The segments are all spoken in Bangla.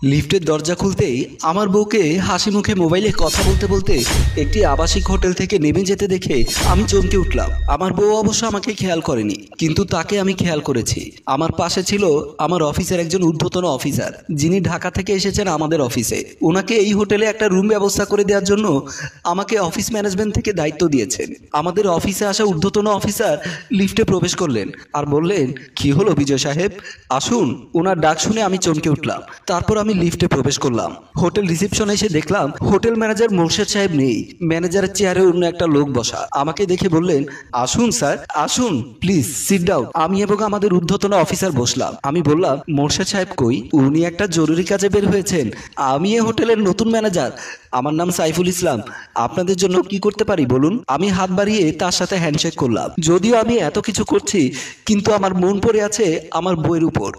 লিফটের দরজা খুলতেই আমার বউকে হাসি মুখে মোবাইলে কথা বলতে বলতে একটি আবাসিক হোটেল থেকে নেমে যেতে দেখে আমি চমকে উঠলাম। আমার বউ অবশ্য আমাকে খেয়াল করেনি, কিন্তু তাকে আমি খেয়াল করেছি। আমার পাশে ছিল আমার অফিসের একজন ঊর্ধ্বতন অফিসার, যিনি ঢাকা থেকে এসেছেন আমাদের অফিসে। ওনাকে এই হোটেলে একটা রুম ব্যবস্থা করে দেওয়ার জন্য আমাকে অফিস ম্যানেজমেন্ট থেকে দায়িত্ব দিয়েছেন। আমাদের অফিসে আসা ঊর্ধ্বতন অফিসার লিফটে প্রবেশ করলেন আর বললেন, কি হলো বিজয় সাহেব, আসুন। ওনার ডাক শুনে আমি চমকে উঠলাম। তারপর আমি লিফটে প্রবেশ করলাম। হোটেল রিসেপশনে এসে দেখলাম হোটেল ম্যানেজার মোর্শেদ সাহেব নেই, ম্যানেজারের চেয়ারে অন্য একটা লোক বসা। আমাকে দেখে বললেন, আসুন স্যার, আসুন, প্লিজ সিট ডাউন। আমি এবং আমাদের ঊর্ধ্বতন অফিসার বসলাম। আমি বললাম, মোর্শেদ সাহেব কই? উনি একটা জরুরি কাজে বের হয়েছেন। আমি এই হোটেলের নতুন ম্যানেজার, আমার নাম সাইফুল ইসলাম। আপনাদের জন্য কি করতে পারি বলুন? আমি হাত বাড়িয়ে তার সাথে হ্যান্ডশেক করলাম। যদিও আমি এত কিছু করছি, কিন্তু আমার মন পড়ে আছে আমার বইয়ের উপর।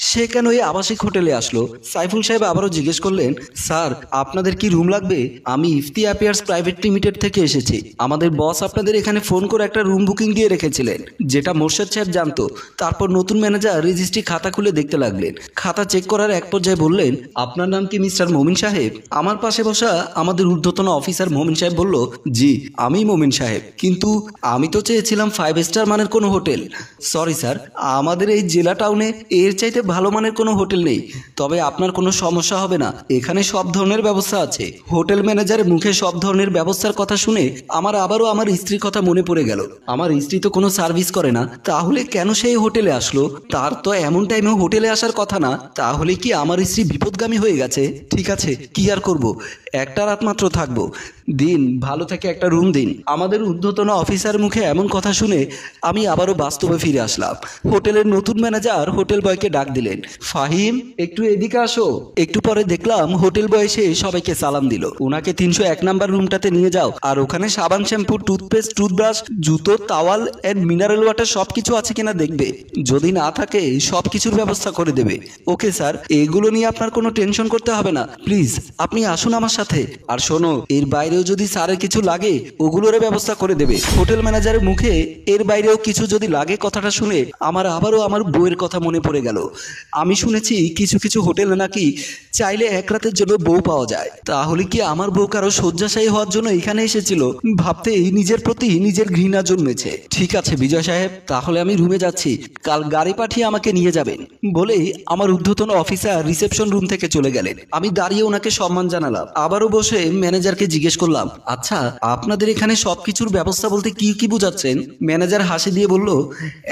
সে কেন এই আবাসিক হোটেলে আসলো? সাইফুল সাহেব আবারও জিজ্ঞেস করলেন, স্যার আপনাদের কি রুম লাগবে? আমি ইফতি অ্যাপিয়ার্স প্রাইভেট লিমিটেড থেকে এসেছি। আমাদের বস আপনাদের এখানে ফোন করে একটা রুম বুকিং দিয়ে রেখেছিলেন, যেটা মোর্শেদ সাহেব জানতো। তারপর নতুন ম্যানেজার রেজিস্ট্রি খাতা খুলে দেখতে লাগলেন। খাতা চেক করার এক পর্যায়ে বললেন, আপনার নাম কি মিস্টার মমিন সাহেব? আমার পাশে বসা আমাদের ঊর্ধ্বতন অফিসার মমিন সাহেব বলল, জি আমি মমিন সাহেব, কিন্তু আমি তো চেয়েছিলাম 5 স্টার মানের কোনো হোটেল। সরি স্যার, আমাদের এই জেলা টাউনে এর চাইতে ভালো মানের কোনো হোটেল নেই। তবে আপনার কোনো সমস্যা হবে না, এখানে সব ধরনের ব্যবস্থা আছে। হোটেল ম্যানেজারের মুখে সব ধরনের ব্যবস্থার কথা শুনে আমার আবারও আমার স্ত্রীর কথা মনে পড়ে গেল। আমার স্ত্রী তো কোনো সার্ভিস করে না, তাহলে কেন সেই হোটেলে আসলো? তার তো এমন টাইমে হোটেলে আসার কথা না। তাহলে কি আমার স্ত্রী বিপদগামী হয়ে গেছে? ঠিক আছে, কি আর করব, একটা রাত মাত্র থাকবো, দিন ভালো থেকে একটা রুম দিন। আমাদের ঊর্ধ্বতন অফিসার মুখে এমন কথা শুনে আমি আবারও বাস্তবে ফিরে আসলাম। হোটেলের নতুন ম্যানেজার হোটেল বয়কে ডাক দিলেন, ফাহিম একটু এদিকে আসো। একটু পরে দেখলাম হোটেল বয় এসে সবাইকে সালাম দিল। ওনাকে 301 নাম্বার রুমটাতে নিয়ে যাও, আর ওখানে সাবান, শ্যাম্পু, টুথপেস্ট, টুথব্রাশ, জুতো, তাওয়াল এন্ড মিনারেল ওয়াটার সবকিছু আছে কিনা দেখবে। যদি না থাকে সবকিছুর ব্যবস্থা করে দেবে। ওকে স্যার, এগুলো নিয়ে আপনার কোনো টেনশন করতে হবে না। প্লিজ আপনি আসুন আমার সাথে। আর শোনো, এর বাইরেও যদি স্যারের কিছু লাগে ওগুলোর ব্যবস্থা করে দেবে। হোটেল ম্যানেজারের মুখে এর বাইরেও কিছু যদি লাগে কথাটা শুনে আমার আবারও আমার বউয়ের কথা মনে পড়ে গেল। আমি শুনেছি কিছু কিছু হোটেলে নাকি চাইলে এক রাতের জন্য বউ পাওয়া যায়। তাহলে কি আমার বউ কারো শয্যাশায়ী হওয়ার জন্য এখানে এসেছিল? ভাবতেই নিজের প্রতি নিজের ঘৃণা জন্মেছে। ঠিক আছে বিজয় সাহেব, তাহলে আমি রুমে যাচ্ছি, কাল গাড়ি পাঠিয়ে আমাকে নিয়ে যাবেন, বলেই আমার ঊর্ধ্বতন অফিসার রিসেপশন রুম থেকে চলে গেলেন। আমি দাঁড়িয়ে ওনাকে সম্মান জানালাম। আবারও বসে ম্যানেজারকে জিজ্ঞেস করলাম, আচ্ছা আপনাদের এখানে সবকিছুর ব্যবস্থা বলতে কি কি বোঝাচ্ছেন? ম্যানেজার হাসি দিয়ে বলল,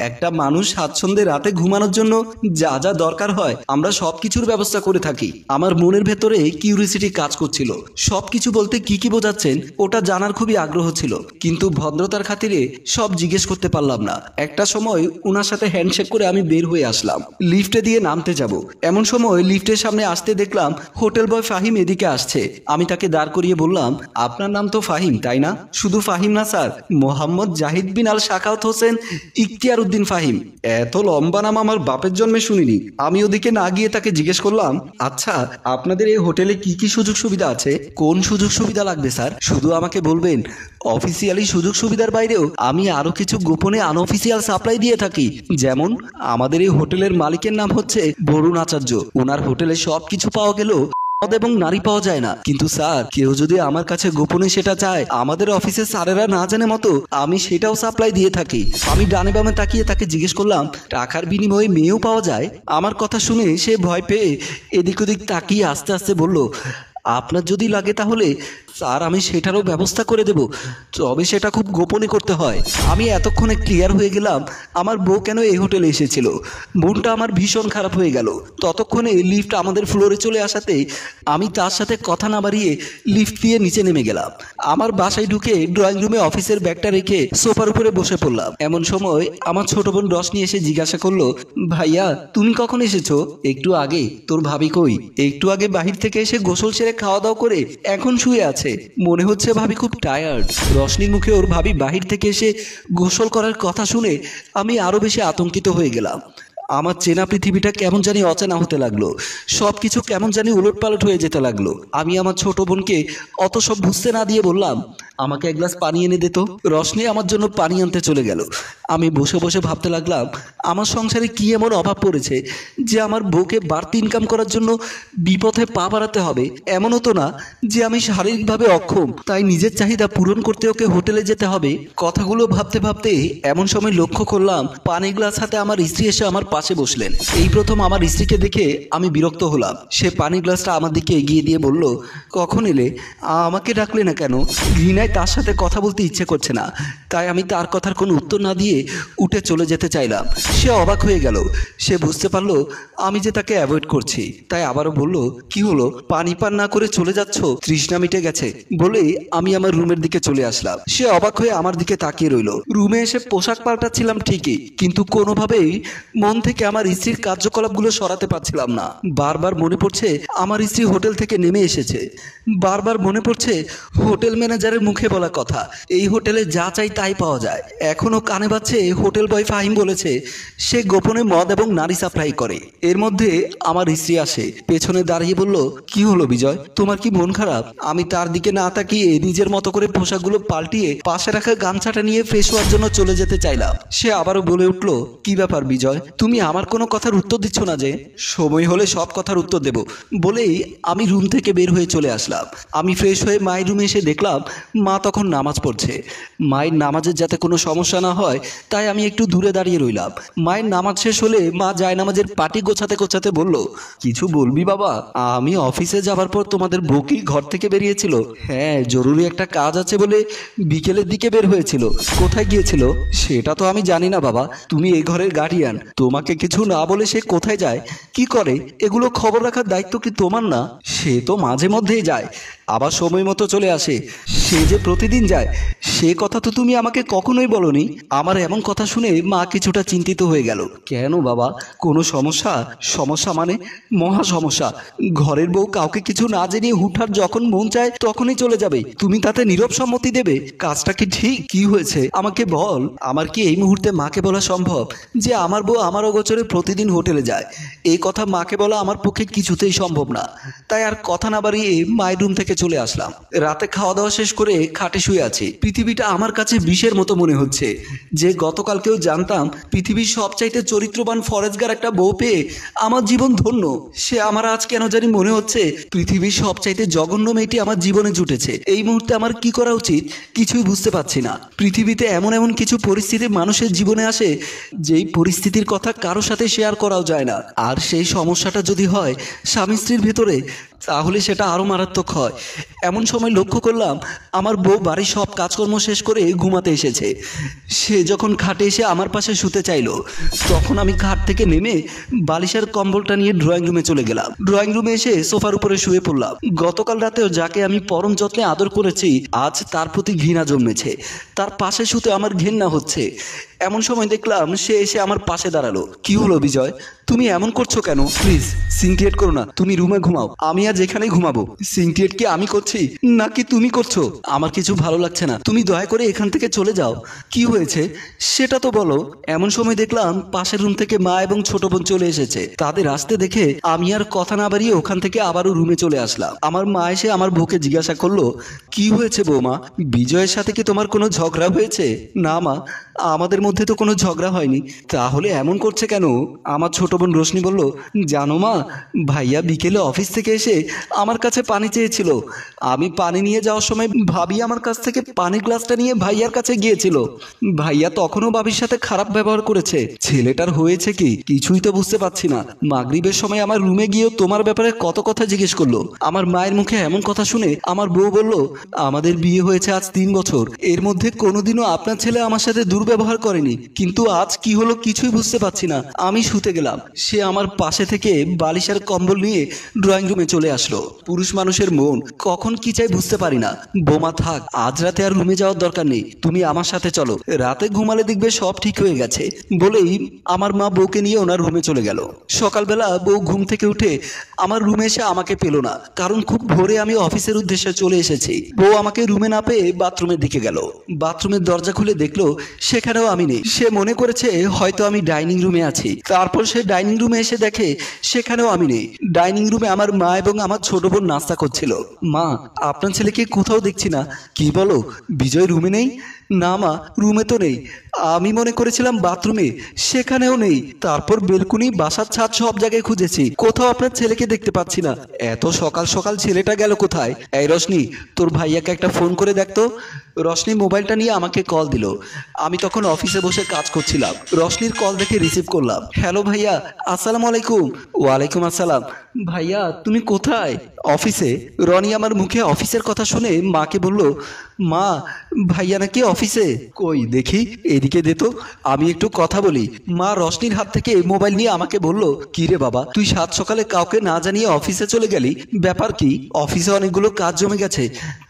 একটা মানুষ স্বাচ্ছন্দ্যে রাতে ঘুমানোর জন্য যা যা দরকার হয় আমরা সবকিছুর ব্যবস্থা করে থাকি। আমার মনের ভেতরে কিউরিওসিটি কাজ করছিল, সবকিছু বলতে কি কি বোঝাচ্ছেন ওটা জানার খুবই আগ্রহ ছিল, কিন্তু ভদ্রতার খাতিরে সব জিজ্ঞেস করতে পারলাম না। একটা সময় ওনার সাথে হ্যান্ডশেক করে আমি বের হয়ে আসলাম। লিফটে দিয়ে নামতে যাব, এমন সময় লিফটের সামনে আসতে দেখলাম হোটেল বয় ফাহিম এদিকে আসছে। আমি তাকে দাঁড় করিয়ে বললাম, আপনার নাম তো ফাহিম তাই না? শুধু ফাহিম না স্যার, মোহাম্মদ জাহিদ বিন আল শাকাওয়াত হোসেন ইখতিয়ার উদ্দিন ফাহিম। এত লম্বা নাম আমার বাপের জন্মে শুনিনি। আমি ওদিকে না গিয়ে তাকে জিজ্ঞেস করলাম, আচ্ছা আপনাদের এই হোটেলে কি কি সুযোগ সুবিধা আছে? কোন সুযোগ সুবিধা লাগবে স্যার? শুধু আমাকে বলবেন। অফিসিয়ালি সুযোগ সুবিধার বাইরেও আমি আরো কিছু গোপনে আনঅফিসিয়াল সাপ্লাই দিয়ে থাকি। যেমন আমাদের এই হোটেলের মালিকের নাম হচ্ছে বরুণ আচার্য। ওনার হোটেলে সবকিছু পাওয়া গেলেও পদ এবং নারী পাওয়া যায় না। কিন্তু স্যার, কেউ যদি আমার কাছে গোপনে সেটা চায়, আমাদের অফিসে স্যারেরা না জানে মতো আমি সেটাও সাপ্লাই দিয়ে থাকি। আমি ডানে বামে তাকিয়ে তাকে জিজ্ঞেস করলাম, টাকার বিনিময়ে মেয়েও পাওয়া যায়? আমার কথা শুনে সে ভয় পেয়ে এদিক ওদিক তাকিয়ে আস্তে আস্তে বলল, আপনার যদি লাগে তাহলে স্যার আমি সেটারও ব্যবস্থা করে দেব, তবে সেটা খুব গোপনে করতে হয়। আমি এতক্ষণে ক্লিয়ার হয়ে গেলাম আমার বউ কেন এই হোটেলে এসেছিল। মনটা আমার ভীষণ খারাপ হয়ে গেল। ততক্ষণে লিফট আমাদের ফ্লোরে চলে আসাতে আমি তার সাথে কথা না বাড়িয়ে লিফট দিয়ে নিচে নেমে গেলাম। আমার বাসায় ঢুকে ড্রয়িং রুমে অফিসের ব্যাগটা রেখে সোফার উপরে বসে পড়লাম। এমন সময় আমার ছোট বোন রশনি এসে জিজ্ঞাসা করলো, ভাইয়া তুমি কখন এসেছো? একটু আগে। তোর ভাবি কই? একটু আগে বাহির থেকে এসে গোসল সেরে খাওয়া দাওয়া করে এখন শুয়ে আছে। মনে হচ্ছে ভাবি খুব টায়ার্ড। রশনির মুখে ওর ভাবি বাহির থেকে এসে গোসল করার কথা শুনে আমি আরো বেশি আতঙ্কিত হয়ে গেলাম। আমার চেনা পৃথিবীটা কেমন জানি অচেনা হতে লাগলো। সব কিছু কেমন জানি উলটপালট হয়ে যেতে লাগলো। আমি আমার ছোট বোনকে অত সব বুঝতে না দিয়ে বললাম, আমাকে এক গ্লাস পানি এনে দিত। রশনি আমার জন্য পানি আনতে চলে গেল। আমি বসে বসে ভাবতে লাগলাম, আমার সংসারে কি এমন অভাব পড়েছে যে আমার বউকে বাড়তি ইনকাম করার জন্য বিপথে পা বাড়াতে হবে। এমনও তো না যে আমি শারীরিকভাবে অক্ষম, তাই নিজের চাহিদা পূরণ করতে ওকে হোটেলে যেতে হবে। কথাগুলো ভাবতে ভাবতে এমন সময় লক্ষ্য করলাম পানি গ্লাস হাতে আমার স্ত্রী এসে আমার পাশে বসলেন। এই প্রথম আমার স্ত্রীকে দেখে আমি বিরক্ত হলাম। সে পানি গ্লাসটা আমার দিকে এগিয়ে দিয়ে বলল, কখন এলে? আমাকে ডাকলে না কেন? ঘৃণায় তার সাথে কথা বলতে ইচ্ছে করছে না, তাই আমি তার কথার কোনো উত্তর না দিয়ে উঠে চলে যেতে চাইলাম। সে অবাক হয়ে গেল। সে বুঝতে পারলো আমি যে তাকে অ্যাভয়েড করছি, তাই আবারও বলল, কি হলো, পানি পান না করে চলে যাচ্ছ? তৃষ্ণা মিটে গেছে বলেই আমি আমার রুমের দিকে চলে আসলাম। সে অবাক হয়ে আমার দিকে তাকিয়ে রইল। রুমে এসে পোশাক পাল্টাচ্ছিলাম ঠিকই, কিন্তু কোনোভাবেই মন থেকে আমার স্ত্রীর কার্যকলাপগুলো সরাতে পারছিলাম না। বারবার মনে পড়ছে আমার স্ত্রী হোটেল থেকে নেমে এসেছে। বারবার মনে পড়ছে হোটেল ম্যানেজারের মুখে বলা কথা, এই হোটেলে যা চাই তাই পাওয়া যায়। এখনো কানে বাজছে হোটেল বয় ফাহিম বলেছে সে গোপনে মদ এবং নারী সাপ্লাই করে। এর মধ্যে আমার স্ত্রী আসে, পেছনে দাঁড়িয়ে বলল, কি হলো বিজয়, তোমার কি মন খারাপ? আমি তার দিকে না তাকিয়ে নিজের মতো করে পোশাকগুলো পাল্টিয়ে পাশে রাখা গামছাটা নিয়ে ফ্রেশ হওয়ার জন্য চলে যেতে চাইলাম। সে আবারও বলে উঠলো, কি ব্যাপার বিজয়, তুমি আমার কোনো কথার উত্তর দিচ্ছ না যে? সময় হলে সব কথার উত্তর দেব বলেই আমি রুম থেকে বের হয়ে চলে আসলাম। আমি ফ্রেশ হয়ে মায়ের রুমে এসে দেখলাম মা তখন নামাজ পড়ছে। মায়ের নামাজের যাতে কোনো সমস্যা না হয় তাই আমি একটু দূরে দাঁড়িয়ে রইলাম। মায়ের নামাজ শেষ হলে মা জায়নামাজের পাটি গোছাতে গোছাতে বলল, কিছু বলবি বাবা? আমি অফিসে যাবার পর তোমাদের বউ কি ঘর থেকে বেরিয়েছিল? হ্যাঁ, জরুরি একটা কাজ আছে বলে বিকেলের দিকে বের হয়েছিল। কোথায় গিয়েছিল সেটা তো আমি জানি না বাবা, তুমি এই ঘরের গার্ডিয়ান, তোমাকে কিছু না বলে সে কোথায় যায়, কি করে, এগুলো খবর রাখার দায়িত্ব কি তোমার না? সে তো মাঝে মধ্যেই যায়, আবার সময় মতো চলে আসে। সে যে প্রতিদিন যায় সে কথা তো তুমি আমাকে কখনোই বলনি। আমার এমন কথা শুনে মা কিছুটা চিন্তিত হয়ে গেল। কেন বাবা, কোনো সমস্যা? সমস্যা মানে মহা সমস্যা। ঘরের বউ কাউকে কিছু না জেনে হুটহাট যখন মন চায় তখনই চলে যাবে, তুমি তাতে নীরব সম্মতি দেবে? কাজটা কি ঠিক? কি হয়েছে আমাকে বল। আমার কি এই মুহূর্তে মাকে বলা সম্ভব যে আমার বউ আমার অগোচরে প্রতিদিন হোটেলে যায়? এই কথা মাকে বলা আমার পক্ষে কিছুতেই সম্ভব না। তাই আর কথা না বাড়িয়ে মায়ের রুম থেকে চলে আসলাম। রাতে খাওয়া দাওয়া শেষ করে খাটে শুয়ে আছি। পৃথিবীটা আমার কাছে বিষের মতো মনে হচ্ছে। যে গতকালকেও জানতাম পৃথিবীর সবচাইতে চরিত্রবান ফরেজগার একটা বউ পেয়ে আমার জীবন ধন্য, সে আমার আজ কেন জানি মনে হচ্ছে পৃথিবীর সবচাইতে জঘন্য মেয়েটি আমার জীবনে জুটেছে। এই মুহূর্তে আমার কি করা উচিত কিছুই বুঝতে পারছি না। পৃথিবীতে এমন এমন কিছু পরিস্থিতি মানুষের জীবনে আসে যেই পরিস্থিতির কথা কারোর সাথে শেয়ার করাও যায় না। আর সেই সমস্যাটা যদি হয় স্বামী স্ত্রীর ভেতরে, তাহলে সেটা আরও মারাত্মক হয়। এমন সময় লক্ষ্য করলাম আমার বউ বাড়ির সব কাজকর্ম শেষ করে ঘুমাতে এসেছে। সে যখন খাটে এসে আমার পাশে শুতে চাইলো তখন আমি খাট থেকে নেমে বালিশের কম্বলটা নিয়ে ড্রয়িং রুমে চলে গেলাম। ড্রয়িং রুমে এসে সোফার উপরে শুয়ে পড়লাম। গতকাল রাতেও যাকে আমি পরম যত্নে আদর করেছি আজ তার প্রতি ঘৃণা জন্মেছে। তার পাশে শুতে আমার ঘেন্না হচ্ছে। এমন সময় দেখলাম সে এসে আমার পাশে দাঁড়ালো। কি হলো বিজয়, তুমি এমন করছো কেন? প্লিজ সিনক্রিয়েট করো না, তুমি রুমে ঘুমাও, আমি আজ এখানেই ঘুমাবো। সিনক্রিয়েট কি আমি করছি নাকি তুমি করছো? আমার কিছু ভালো লাগছে না, তুমি দয়া করে এখান থেকে চলে যাও। কি হয়েছে সেটা তো বলো। এমন সময় দেখলাম পাশের রুম থেকে মা এবং ছোট বোন চলে এসেছে। তাদের আসতে দেখে আমি আর কথা না বাড়িয়ে ওখান থেকে আবারও রুমে চলে আসলাম। আমার মা এসে আমার বউকে জিজ্ঞাসা করলো, কি হয়েছে বৌমা, বিজয়ের সাথে কি তোমার কোনো ঝগড়া হয়েছে? না মা, আমাদের মধ্যে তো কোনো ঝগড়া হয়নি। তাহলে এমন করছে কেন? আমার ছোট বোন রোশনি বলল, জানো মা, ভাইয়া বিকেলে অফিস থেকে এসে আমার কাছে পানি চেয়েছিল। আমি পানি নিয়ে যাওয়ার সময় ভাবি আমার কাছ থেকে পানির গ্লাসটা নিয়ে ভাইয়ার কাছে গিয়েছিল। ভাইয়া তখনও ভাবির সাথে খারাপ ব্যবহার করেছে। ছেলেটার হয়েছে কি কিছুই তো বুঝতে পারছি না। মাগরিবের সময় আমার রুমে গিয়েও তোমার ব্যাপারে কত কথা জিজ্ঞেস করলো। আমার মায়ের মুখে এমন কথা শুনে আমার বউ বলল, আমাদের বিয়ে হয়েছে আজ 3 বছর, এর মধ্যে কোনোদিনও আপনার ছেলে আমার সাথে দুর্ব্যবহার করেনি, কিন্তু আজ কি হলো কিছুই বুঝতে পারছি না। আমি শুতে গেলাম, সে আমার পাশে থেকে বালিশের কম্বল নিয়ে ড্রয়িং রুমে চলে আসলো। পুরুষ মানুষের মন কখন কি চাই বুঝতে পারি না। বোমা থাক, আজ রাতে আর রুমে যাওয়ার দরকার নেই, তুমি আমার সাথে চলো, রাতে ঘুমালে দেখবে সব ঠিক হয়ে গেছে। বলেই আমার মা বউকে নিয়ে ওনার রুমে চলে গেল। সকালবেলা বউ ঘুম থেকে উঠে আমার রুমে এসে আমাকে পেল না, কারণ খুব ভোরে আমি অফিসের উদ্দেশ্যে চলে এসেছি। বউ আমাকে রুমে না পেয়ে বাথরুমের দিকে গেল। বাথরুমের দরজা খুলে দেখলো সেখানেও আমি নেই। সে মনে করেছে হয়তো আমি ডাইনিং রুমে আছি। তারপর সে ডাইনিং রুমে এসে দেখে সেখানেও আমি নেই। ডাইনিং রুমে আমার মা এবং আমার ছোট বোন নাস্তা করছিল। মা, আপনার ছেলেকে কোথাও দেখছি না। কি বলো, বিজয় রুমে নেই? না মা, রুমে তো নেই। আমি মনে করেছিলাম বাথরুমে, সেখানেও নেই। তারপর বেলকুনি, বাসার ছাদ, সব জায়গায় খুঁজেছি, কোথাও আপনার ছেলেকে দেখতে পাচ্ছি না। এত সকাল সকাল ছেলেটা গেল কোথায়? এই রশনি, তোর ভাইয়াকে একটা ফোন করে দেখতো। রশনি মোবাইলটা নিয়ে আমাকে কল দিল। আমি তখন অফিসে বসে কাজ করছিলাম। রশনির কল দেখে রিসিভ করলাম। হ্যালো ভাইয়া, আসসালামু আলাইকুম। ওয়ালাইকুম আসসালাম। ভাইয়া তুমি কোথায়? অফিসে। রনি আমার মুখে অফিসের কথা শুনে মাকে বলল, মা, ভাইয়া নাকি অফিসে। কই দেখি, এদিকে দে তো, আমি একটু কথা বলি। মা রশনির হাত থেকে মোবাইল নিয়ে আমাকে বলল, কি রে বাবা, তুই সাত সকালে কাউকে না জানিয়ে অফিসে চলে গেলি, ব্যাপার কি? অফিসে অনেকগুলো কাজ জমে গেছে,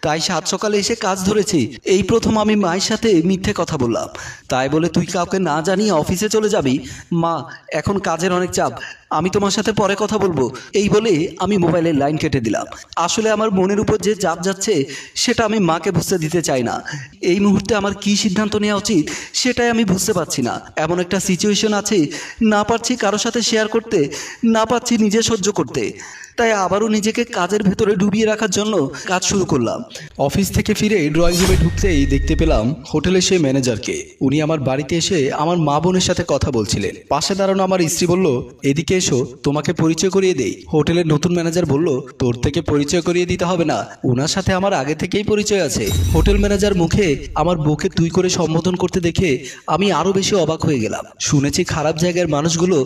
তাই সাত সকালে এসে কাজ ধরেছি। এই প্রথম আমি মায়ের সাথে মিথ্যে কথা বললাম। তাই বলে তুই কাউকে না জানিয়ে অফিসে চলে যাবি? মা, এখন কাজের অনেক চাপ, আমি তোমার সাথে পরে কথা বলবো। এই বলে আমি মোবাইলের লাইন কেটে দিলাম। আসলে আমার মনের উপর যে চাপ যাচ্ছে সেটা আমি মাকে বুঝতে দিতে চাই না। এই মুহূর্তে আমার কি সিদ্ধান্ত নেওয়া উচিত সেটাই আমি বুঝতে পারছি না। এমন একটা সিচুয়েশন আছে, না পারছি কারো সাথে শেয়ার করতে, না পারছি নিজে সহ্য করতে। তাই আবারও নিজেকে কাজের ভেতরে ডুবিয়ে রাখার জন্য কাজ শুরু করলাম। অফিস থেকে ফিরে ড্রয়িং রুমে ঢুকতেই দেখতে পেলাম হোটেলের সেই ম্যানেজারকে। উনি আমার বাড়িতে এসে আমার মা বোনের সাথে কথা বলছিলেন। পাশে দাঁড়ানো আমার স্ত্রী বলল, এদিকে এসো, তোমাকে পরিচয় করিয়ে দেই। হোটেলের নতুন ম্যানেজার বলল, তোর থেকে পরিচয় করিয়ে দিতে হবে না, ওনার সাথে আমার আগে থেকেই পরিচয় আছে। হোটেল ম্যানেজার মুখে আমার বউকে তুই করে সম্বোধন করতে দেখে আমি আরো বেশি অবাক হয়ে গেলাম। শুনেছি খারাপ জায়গার মানুষগুলো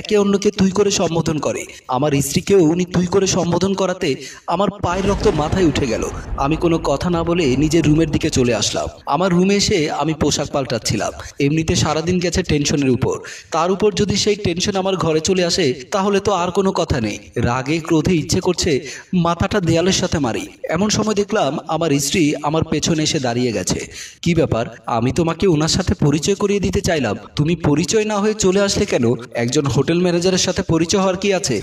একে অন্যকে তুই করে সম্বোধন করে। আমার স্ত্রীকেও উনি তুই করে সম্বোধন করাতে আমার পায়ের রক্ত মাথায় উঠে গেল। আমি কোনো কথা না বলে নিজের রুমের দিকে চলে আসলাম। আমার রুমে এসে আমি পোশাক পাল্টাচ্ছিলাম। এমনিতে সারাদিন গেছে টেনশনের উপর, তার উপর যদি সেই টেনশন আমার ঘরে চলে আসে তাহলে তো আর কোনো কথা নেই। রাগে ক্রোধে ইচ্ছে করছে মাথাটা দেয়ালের সাথে মারি। এমন সময় দেখলাম আমার স্ত্রী আমার পেছনে এসে দাঁড়িয়ে গেছে। কি ব্যাপার, আমি তোমাকে ওনার সাথে পরিচয় করিয়ে দিতে চাইলাম, তুমি পরিচয় না হয়ে চলে আসলে কেন? একজন হোটেল ম্যানেজারের সাথে পরিচয় হওয়ার কি আছে?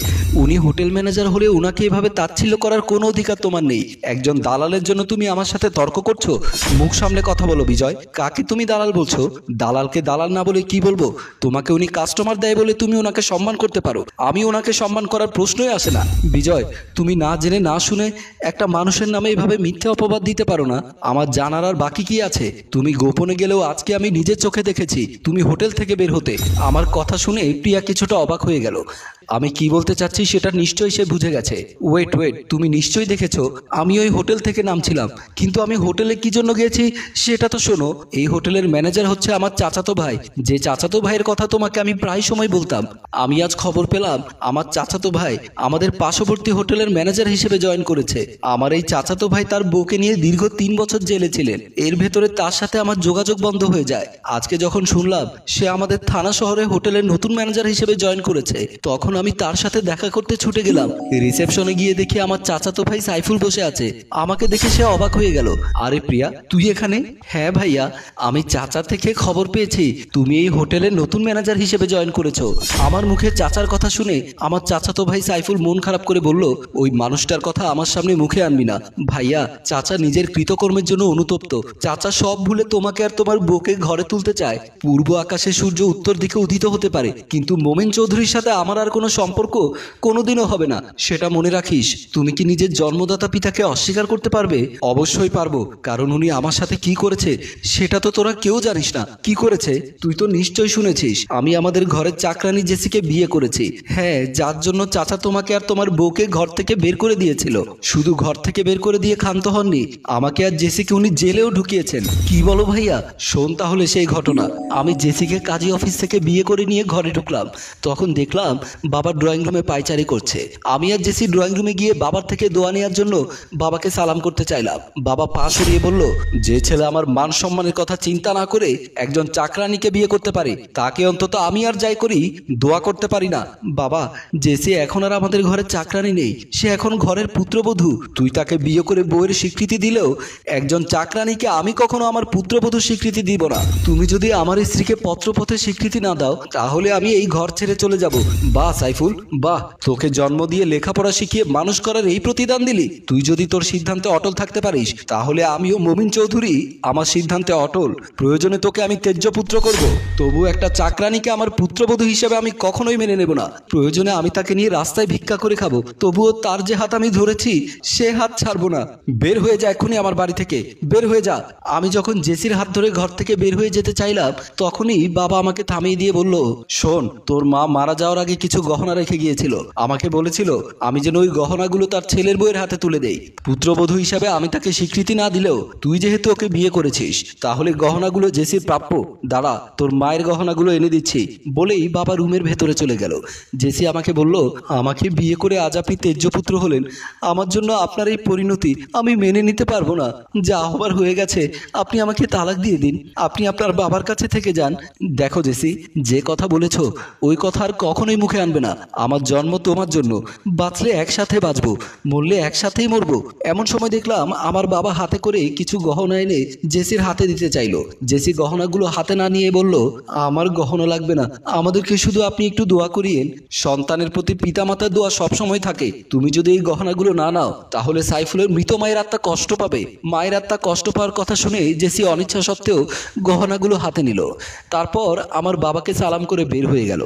উনি হোটেল ম্যানেজার হলে ওনাকে এভাবে তাচ্ছিল্য করার কোনো অধিকার তোমার নেই। একজন দালালের জন্য তুমি আমার সাথে তর্ক করছো? মুখ সামলে কথা বলো বিজয়, কাকে তুমি দালাল বলছো? দালালকে দালাল না বলে কি বলবো? তোমাকে উনি কাস্টমার দেয় বলে তুমি ওনাকে সম্মান করতে পারো, আমি ওনাকে সম্মান করার প্রশ্নই আসে না। বিজয়, তুমি না জেনে না শুনে একটা মানুষের নামে এভাবে মিথ্যে অপবাদ দিতে পারো না। আমার জানার আর বাকি কি আছে? তুমি গোপনে গেলেও আজকে আমি নিজের চোখে দেখেছি তুমি হোটেল থেকে বের হতে। আমার কথা শুনে প্রিয়া কিছুটা অবাক হয়ে গেল। আমি কি বলতে চাচ্ছি সেটা নিশ্চয়ই সে বুঝে গেছে। ওয়েট, তুমি নিশ্চয়ই দেখেছো আমি ওই হোটেল থেকে নামছিলাম, কিন্তু আমি হোটেলে কি জন্য গিয়েছি সেটা তো শোনো। এই হোটেলের ম্যানেজার হচ্ছে আমার চাচাতো ভাই, যে চাচাতো ভাইয়ের কথা তোমাকে আমি প্রায় সময় বলতাম। আমি আজ খবর পেলাম আমার চাচাতো ভাই আমাদের পার্শ্ববর্তী হোটেলের ম্যানেজার হিসেবে জয়েন করেছে। আমার এই চাচাতো ভাই তার বউকে নিয়ে দীর্ঘ 3 বছর জেলে ছিলেন। এর ভেতরে তার সাথে আমার যোগাযোগ বন্ধ হয়ে যায়। আজকে যখন শুনলাম সে আমাদের থানা শহরে হোটেলের নতুন ম্যানেজার হিসেবে জয়েন করেছে, তখন আমি তার সাথে দেখা করতে ছুটে গেলাম। রিসেপশনে গিয়ে দেখি আমার চাচাতো ভাই সাইফুল বসে আছে। আমাকে দেখে সে অবাক হয়ে গেল। আরে প্রিয়া, তুই এখানে? হ্যাঁ ভাইয়া, আমি চাচা থেকে খবর পেয়েছি তুমি এই হোটেলের নতুন ম্যানেজার হিসেবে জয়েন করেছো। আমার মুখে চাচার কথা শুনে আমার চাচাতো ভাই সাইফুল মন খারাপ করে বলল, ওই মানুষটার কথা আমার সামনে মুখে আনবি না। ভাইয়া, চাচা নিজের কৃতকর্মের জন্য অনুতপ্ত। চাচা সব ভুলে তোমাকে আর তোমার বউকে ঘরে তুলতে চায়। পূর্ব আকাশে সূর্য উত্তর দিকে উদিত হতে পারে, কিন্তু মোমেন চৌধুরীর সাথে আমার আর কোনো সম্পর্ক কোনোদিনও হবে না, সেটা মনে রাখিস। তুমি কি নিজের জন্মদাতা পিতাকে অস্বীকার করতে পারবে? অবশ্যই পারবো, কারণ উনি আমার সাথে কি করেছে সেটা তো তোরা কেউ জানিস না। কি করেছে তুই তো নিশ্চয়ই শুনেছিস। আমি আমাদের ঘরের চাকরানি জেসিকে বিয়ে করেছি। হ্যাঁ, যার জন্য চাচা তোমাকে আর তোমার বউকে ঘর থেকে বের করে দিয়েছিল। শুধু ঘর থেকে বের করে দিয়ে ক্ষান্ত হননি, আমাকে আর জেসিকে উনি জেলেও ঢুকিয়েছেন। কি বলো ভাইয়া? শোন তাহলে সেই ঘটনা। আমি জেসিকে কাজী অফিস থেকে বিয়ে করে নিয়ে ঘরে ঢুকলাম, তখন দেখলাম বাবা ড্রয়িং রুমে পায়চারি করছে। আমি আর জেসি ড্রয়িং রুমে গিয়ে বাবার থেকে দোয়া নেওয়ার জন্য বাবাকে সালাম করতে চাইলাম। বাবা পা সরিয়ে বলল, যে ছেলে আমার মান সম্মানের কথা চিন্তা না করে একজন চাকরানিকে বিয়ে করতে পারে, তাকে অন্তত আমি আর যাই করি দোয়া করতে পারি না। বাবা, জেসি এখন আর আমাদের ঘরে চাকরানি নেই, সে এখন ঘরের পুত্রবধূ। তুই তাকে বিয়ে করে বউয়ের স্বীকৃতি দিলেও একজন চাকরানিকে আমি কখনো আমার পুত্রবধূর স্বীকৃতি দিব না। তুমি যদি আমার স্ত্রীকে পত্রপথে স্বীকৃতি না দাও তাহলে আমি এই ঘর ছেড়ে চলে যাব। বাস, সাইফুল, বাহ, তোকে জন্ম দিয়ে লেখাপড়া শিখিয়ে মানুষ করার এই প্রতিদান দিলি। তুই যদি তোর সিদ্ধান্তে অটল থাকতে পারিস তাহলে আমিও মমিন চৌধুরী আমার সিদ্ধান্তে অটল। প্রয়োজনে তোকে আমি তেজ্যপুত্র করব, তবু একটা চাকরানীকে আমার পুত্রবধূ হিসেবে আমি কখনোই মেনে নেব না। প্রয়োজনে আমি তাকে নিয়ে রাস্তায় ভিক্ষা করে খাবো, তবুও তার যে হাত আমি ধরেছি সে হাত ছাড়বো না। বের হয়ে যা এক্ষুনি আমার বাড়ি থেকে, বের হয়ে যা। আমি যখন জেসির হাত ধরে ঘর থেকে বের হয়ে যেতে চাইলাম তখনই বাবা আমাকে থামিয়ে দিয়ে বলল, শোন, তোর মা মারা যাওয়ার আগে কিছু গহনা রেখে গিয়েছিল। আমাকে বলেছিল আমি যেন ওই গহনাগুলো তার ছেলের বউয়ের হাতে তুলে দেই। পুত্রবধূ হিসাবে আমি তাকে স্বীকৃতি না দিলেও তুই যেহেতু ওকে বিয়ে করেছিস তাহলে গহনাগুলো জেসির প্রাপ্য। দাঁড়া, তোর মায়ের গহনাগুলো এনে দিচ্ছি। বলেই বাবা রুমের ভেতরে চলে গেল। জেসি আমাকে বলল, আমাকে বিয়ে করে আজ আপনি তেজ্যপুত্র হলেন, আমার জন্য আপনার এই পরিণতি আমি মেনে নিতে পারবো না। যা হবার হয়ে গেছে, আপনি আমাকে তালাক দিয়ে দিন, আপনি আপনার বাবার কাছে থেকে যান। দেখো জেসি, যে কথা বলেছ ওই কথা আর কখনোই মুখে আনবে না। আমার জন্ম তোমার জন্য, বাঁচলে একসাথে বাঁচবো, মরলে একসাথেই মরবো। এমন সময় দেখলাম আমার বাবা হাতে করে কিছু গহনা এনে জেসির হাতে দিতে চাইলো। জেসি গহনাগুলো হাতে না নিয়ে বলল, আমার গহনা লাগবে না, আমাদেরকে শুধু আপনি একটু দোয়া করিয়েন। সন্তানের প্রতি পিতামাতার দোয়া সবসময় থাকে। তুমি যদি এই গহনাগুলো না নাও তাহলে সাইফুলের মৃত মায়ের আত্মা কষ্ট পাবে। মায়ের আত্মা কষ্ট পাওয়ার কথা শুনে জেসি অনিচ্ছা সত্ত্বেও গহনাগুলো হাতে নিল। তারপর আমার বাবাকে সালাম করে বের হয়ে গেল।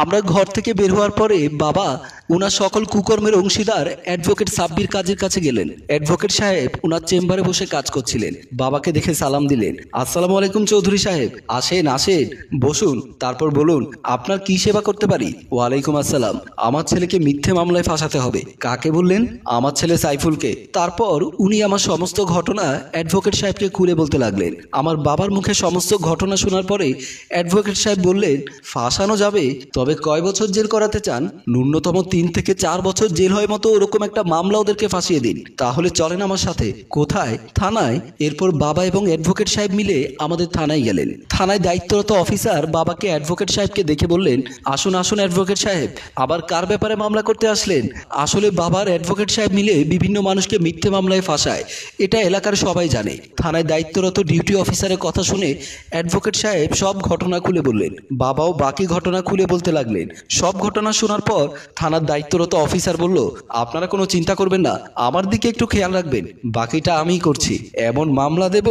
আমরা ঘর থেকে বের হওয়ার পরে বাবা ওনার সকল কুকর্মের অংশীদার অ্যাডভোকেট সাব্বির কাজের কাছে গেলেন। অ্যাডভোকেট সাহেব ওনার চেম্বারে বসে কাজ করছিলেন। বাবাকে দেখে সালাম দিলেন। আসসালামু আলাইকুম চৌধুরী সাহেব। আসেন আসেন, বসুন, তারপর বলুন আপনার কি সেবা করতে পারি। ওয়ালাইকুম আসসালাম। আমার ছেলেকে মিথ্যে মামলায় ফাঁসাতে হবে। কাকে বললেন? আমার ছেলে সাইফুলকে। তারপর উনি আমার সমস্ত ঘটনা অ্যাডভোকেট সাহেবকে খুলে বলতে লাগলেন। আমার বাবার মুখে সমস্ত ঘটনা শোনার পরে অ্যাডভোকেট সাহেব বললেন, ফাঁসানো যাবে, তবে কয় বছর জেল করাতে চান? ন্যূনতম 3 থেকে 4 বছর জেল হয় মতো ওরকম একটা মামলা ওদেরকে ফাঁসিয়ে দিন। তাহলে চলেন আমার সাথে। কোথায়? থানায়। এরপর বাবা এবং অ্যাডভোকেট সাহেব মিলে আমাদের থানায় গেলেন। থানায় দায়িত্বরত অফিসার বাবাকে অ্যাডভোকেট সাহেবকে দেখে বললেন, আসুন আসুন অ্যাডভোকেট সাহেব, আবার কার ব্যাপারে মামলা করতে আসলেন? আসলে বাবার অ্যাডভোকেট সাহেব মিলে বিভিন্ন মানুষকে মিথ্যে মামলায় ফাঁসায়, এটা এলাকার সবাই জানে। থানায় দায়িত্বরত ডিউটি অফিসারের কথা শুনে অ্যাডভোকেট সাহেব সব ঘটনা খুলে বললেন। বাবাও বাকি ঘটনা খুলে বলতে লাগলেন। সব ঘটনা শোনার পর থানার দায়িত্বরত অফিসার বলল, আপনারা কোনো চিন্তা করবেন না, আমার দিকে একটু খেয়াল রাখবেন, বাকিটা আমিই করছি। এমন মামলা দেব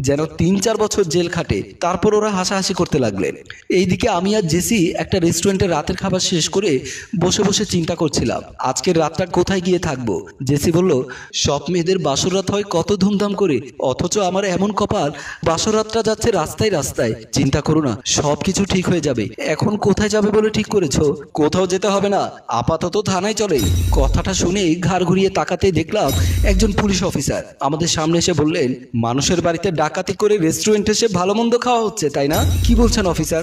যেন 3-4 বছর জেল খাটে। তারপর ওরা হাসাহাসি করতে লাগলেন। এইদিকে আমি আর জেসি একটা রেস্টুরেন্টে রাতের খাবার শেষ করে বসে বসে চিন্তা করছিলাম আজকের রাতটা কোথায় গিয়ে থাকবো। জেসি বলল, সব মেয়েদের বাসর রাত হয় কত ধুমধাম করে, অথচ আমার এমন কপাল বাসর রাতটা যাচ্ছে রাস্তায় রাস্তায়। চিন্তা করো না, সব কিছু ঠিক হয়ে যাবে। এখন কোথায় যাবে বলে ঠিক করেছো? কোথাও যেতে হবে না, আপাতত থানায় চলে। কথাটা শুনে ঘাড় ঘুরিয়ে তাকাতেই দেখলাম একজন পুলিশ অফিসার আমাদের সামনে এসে বললেন, মানুষের বাড়িতে ডাকাতি করে রেস্টুরেন্টে এসে ভালো মন্দ খাওয়া হচ্ছে তাই না? কি বলছেন অফিসার?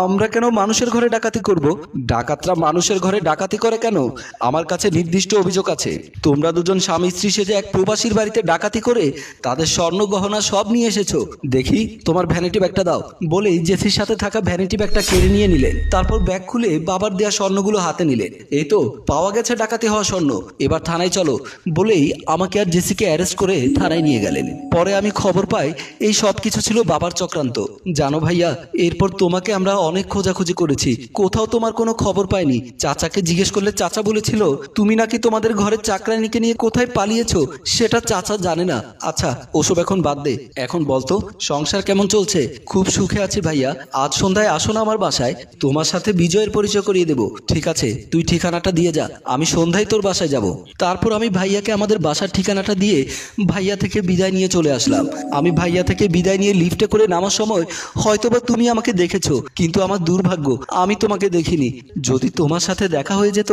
আমরা কেন মানুষের ঘরে ডাকাতি করব? ডাকাতরা মানুষের ঘরে ডাকাতি করে কেন? আমার কাছে নির্দিষ্ট অভিযোগ আছে। তোমরা দুজন স্বামী স্ত্রী সেজে এক প্রবাসীর বাড়িতে ডাকাতি করে তাদের স্বর্ণ গহনা সব নিয়ে এসেছো। দেখি তোমার ভ্যানিটি ব্যাগটা দাও। বলেই জেসির সাথে থাকা ভ্যানিটি ব্যাগটা কেড়ে নিয়ে নিলেন। তারপর ব্যাগ খুলে বাবার দেয়া স্বর্ণগুলো হাতে নিলেন। এই তো পাওয়া গেছে ডাকাতি হওয়া স্বর্ণ, এবার থানায় চলো। বলেই আমাকে আর জেসিকে অ্যারেস্ট করে থানায় নিয়ে গেলেন। পরে আমি খবর পাই এই সব কিছু ছিল বাবার চক্রান্ত। জানো ভাইয়া, এরপর তোমাকে আমরা অনেক খোঁজাখুঁজি করেছি, কোথাও তোমার কোনো খবর পাইনি। চাচাকে জিজ্ঞেস করলে চাচা বলেছিল তুমি নাকি তোমাদের ঘরের চাকরানিকে নিয়ে কোথায় পালিয়েছো, সেটা চাচা জানে না। আচ্ছা ওসব এখন বাদ দে, এখন বলতো সংসার কেমন চলছে? খুব সুখে আছি ভাইয়া। আজ সন্ধ্যায় আসো না আমার বাসায়, তোমার সাথে বিজয়ের পরিচয় করিয়ে দেবো। ঠিক আছে, তুই ঠিকানাটা দিয়ে যা, আমি সন্ধ্যায় তোর বাসায় যাব। তারপর আমি ভাইয়াকে আমাদের বাসার ঠিকানাটা দিয়ে ভাইয়া থেকে বিদায় নিয়ে চলে আসলাম। আমি ভাইয়া থেকে বিদায় নিয়ে লিফটে করে নামার সময় হয়তোবা তুমি আমাকে দেখেছো, কিন্তু আমার দুর্ভাগ্য আমি তোমাকে দেখিনি। যদি তোমার সাথে দেখা হয়ে যেত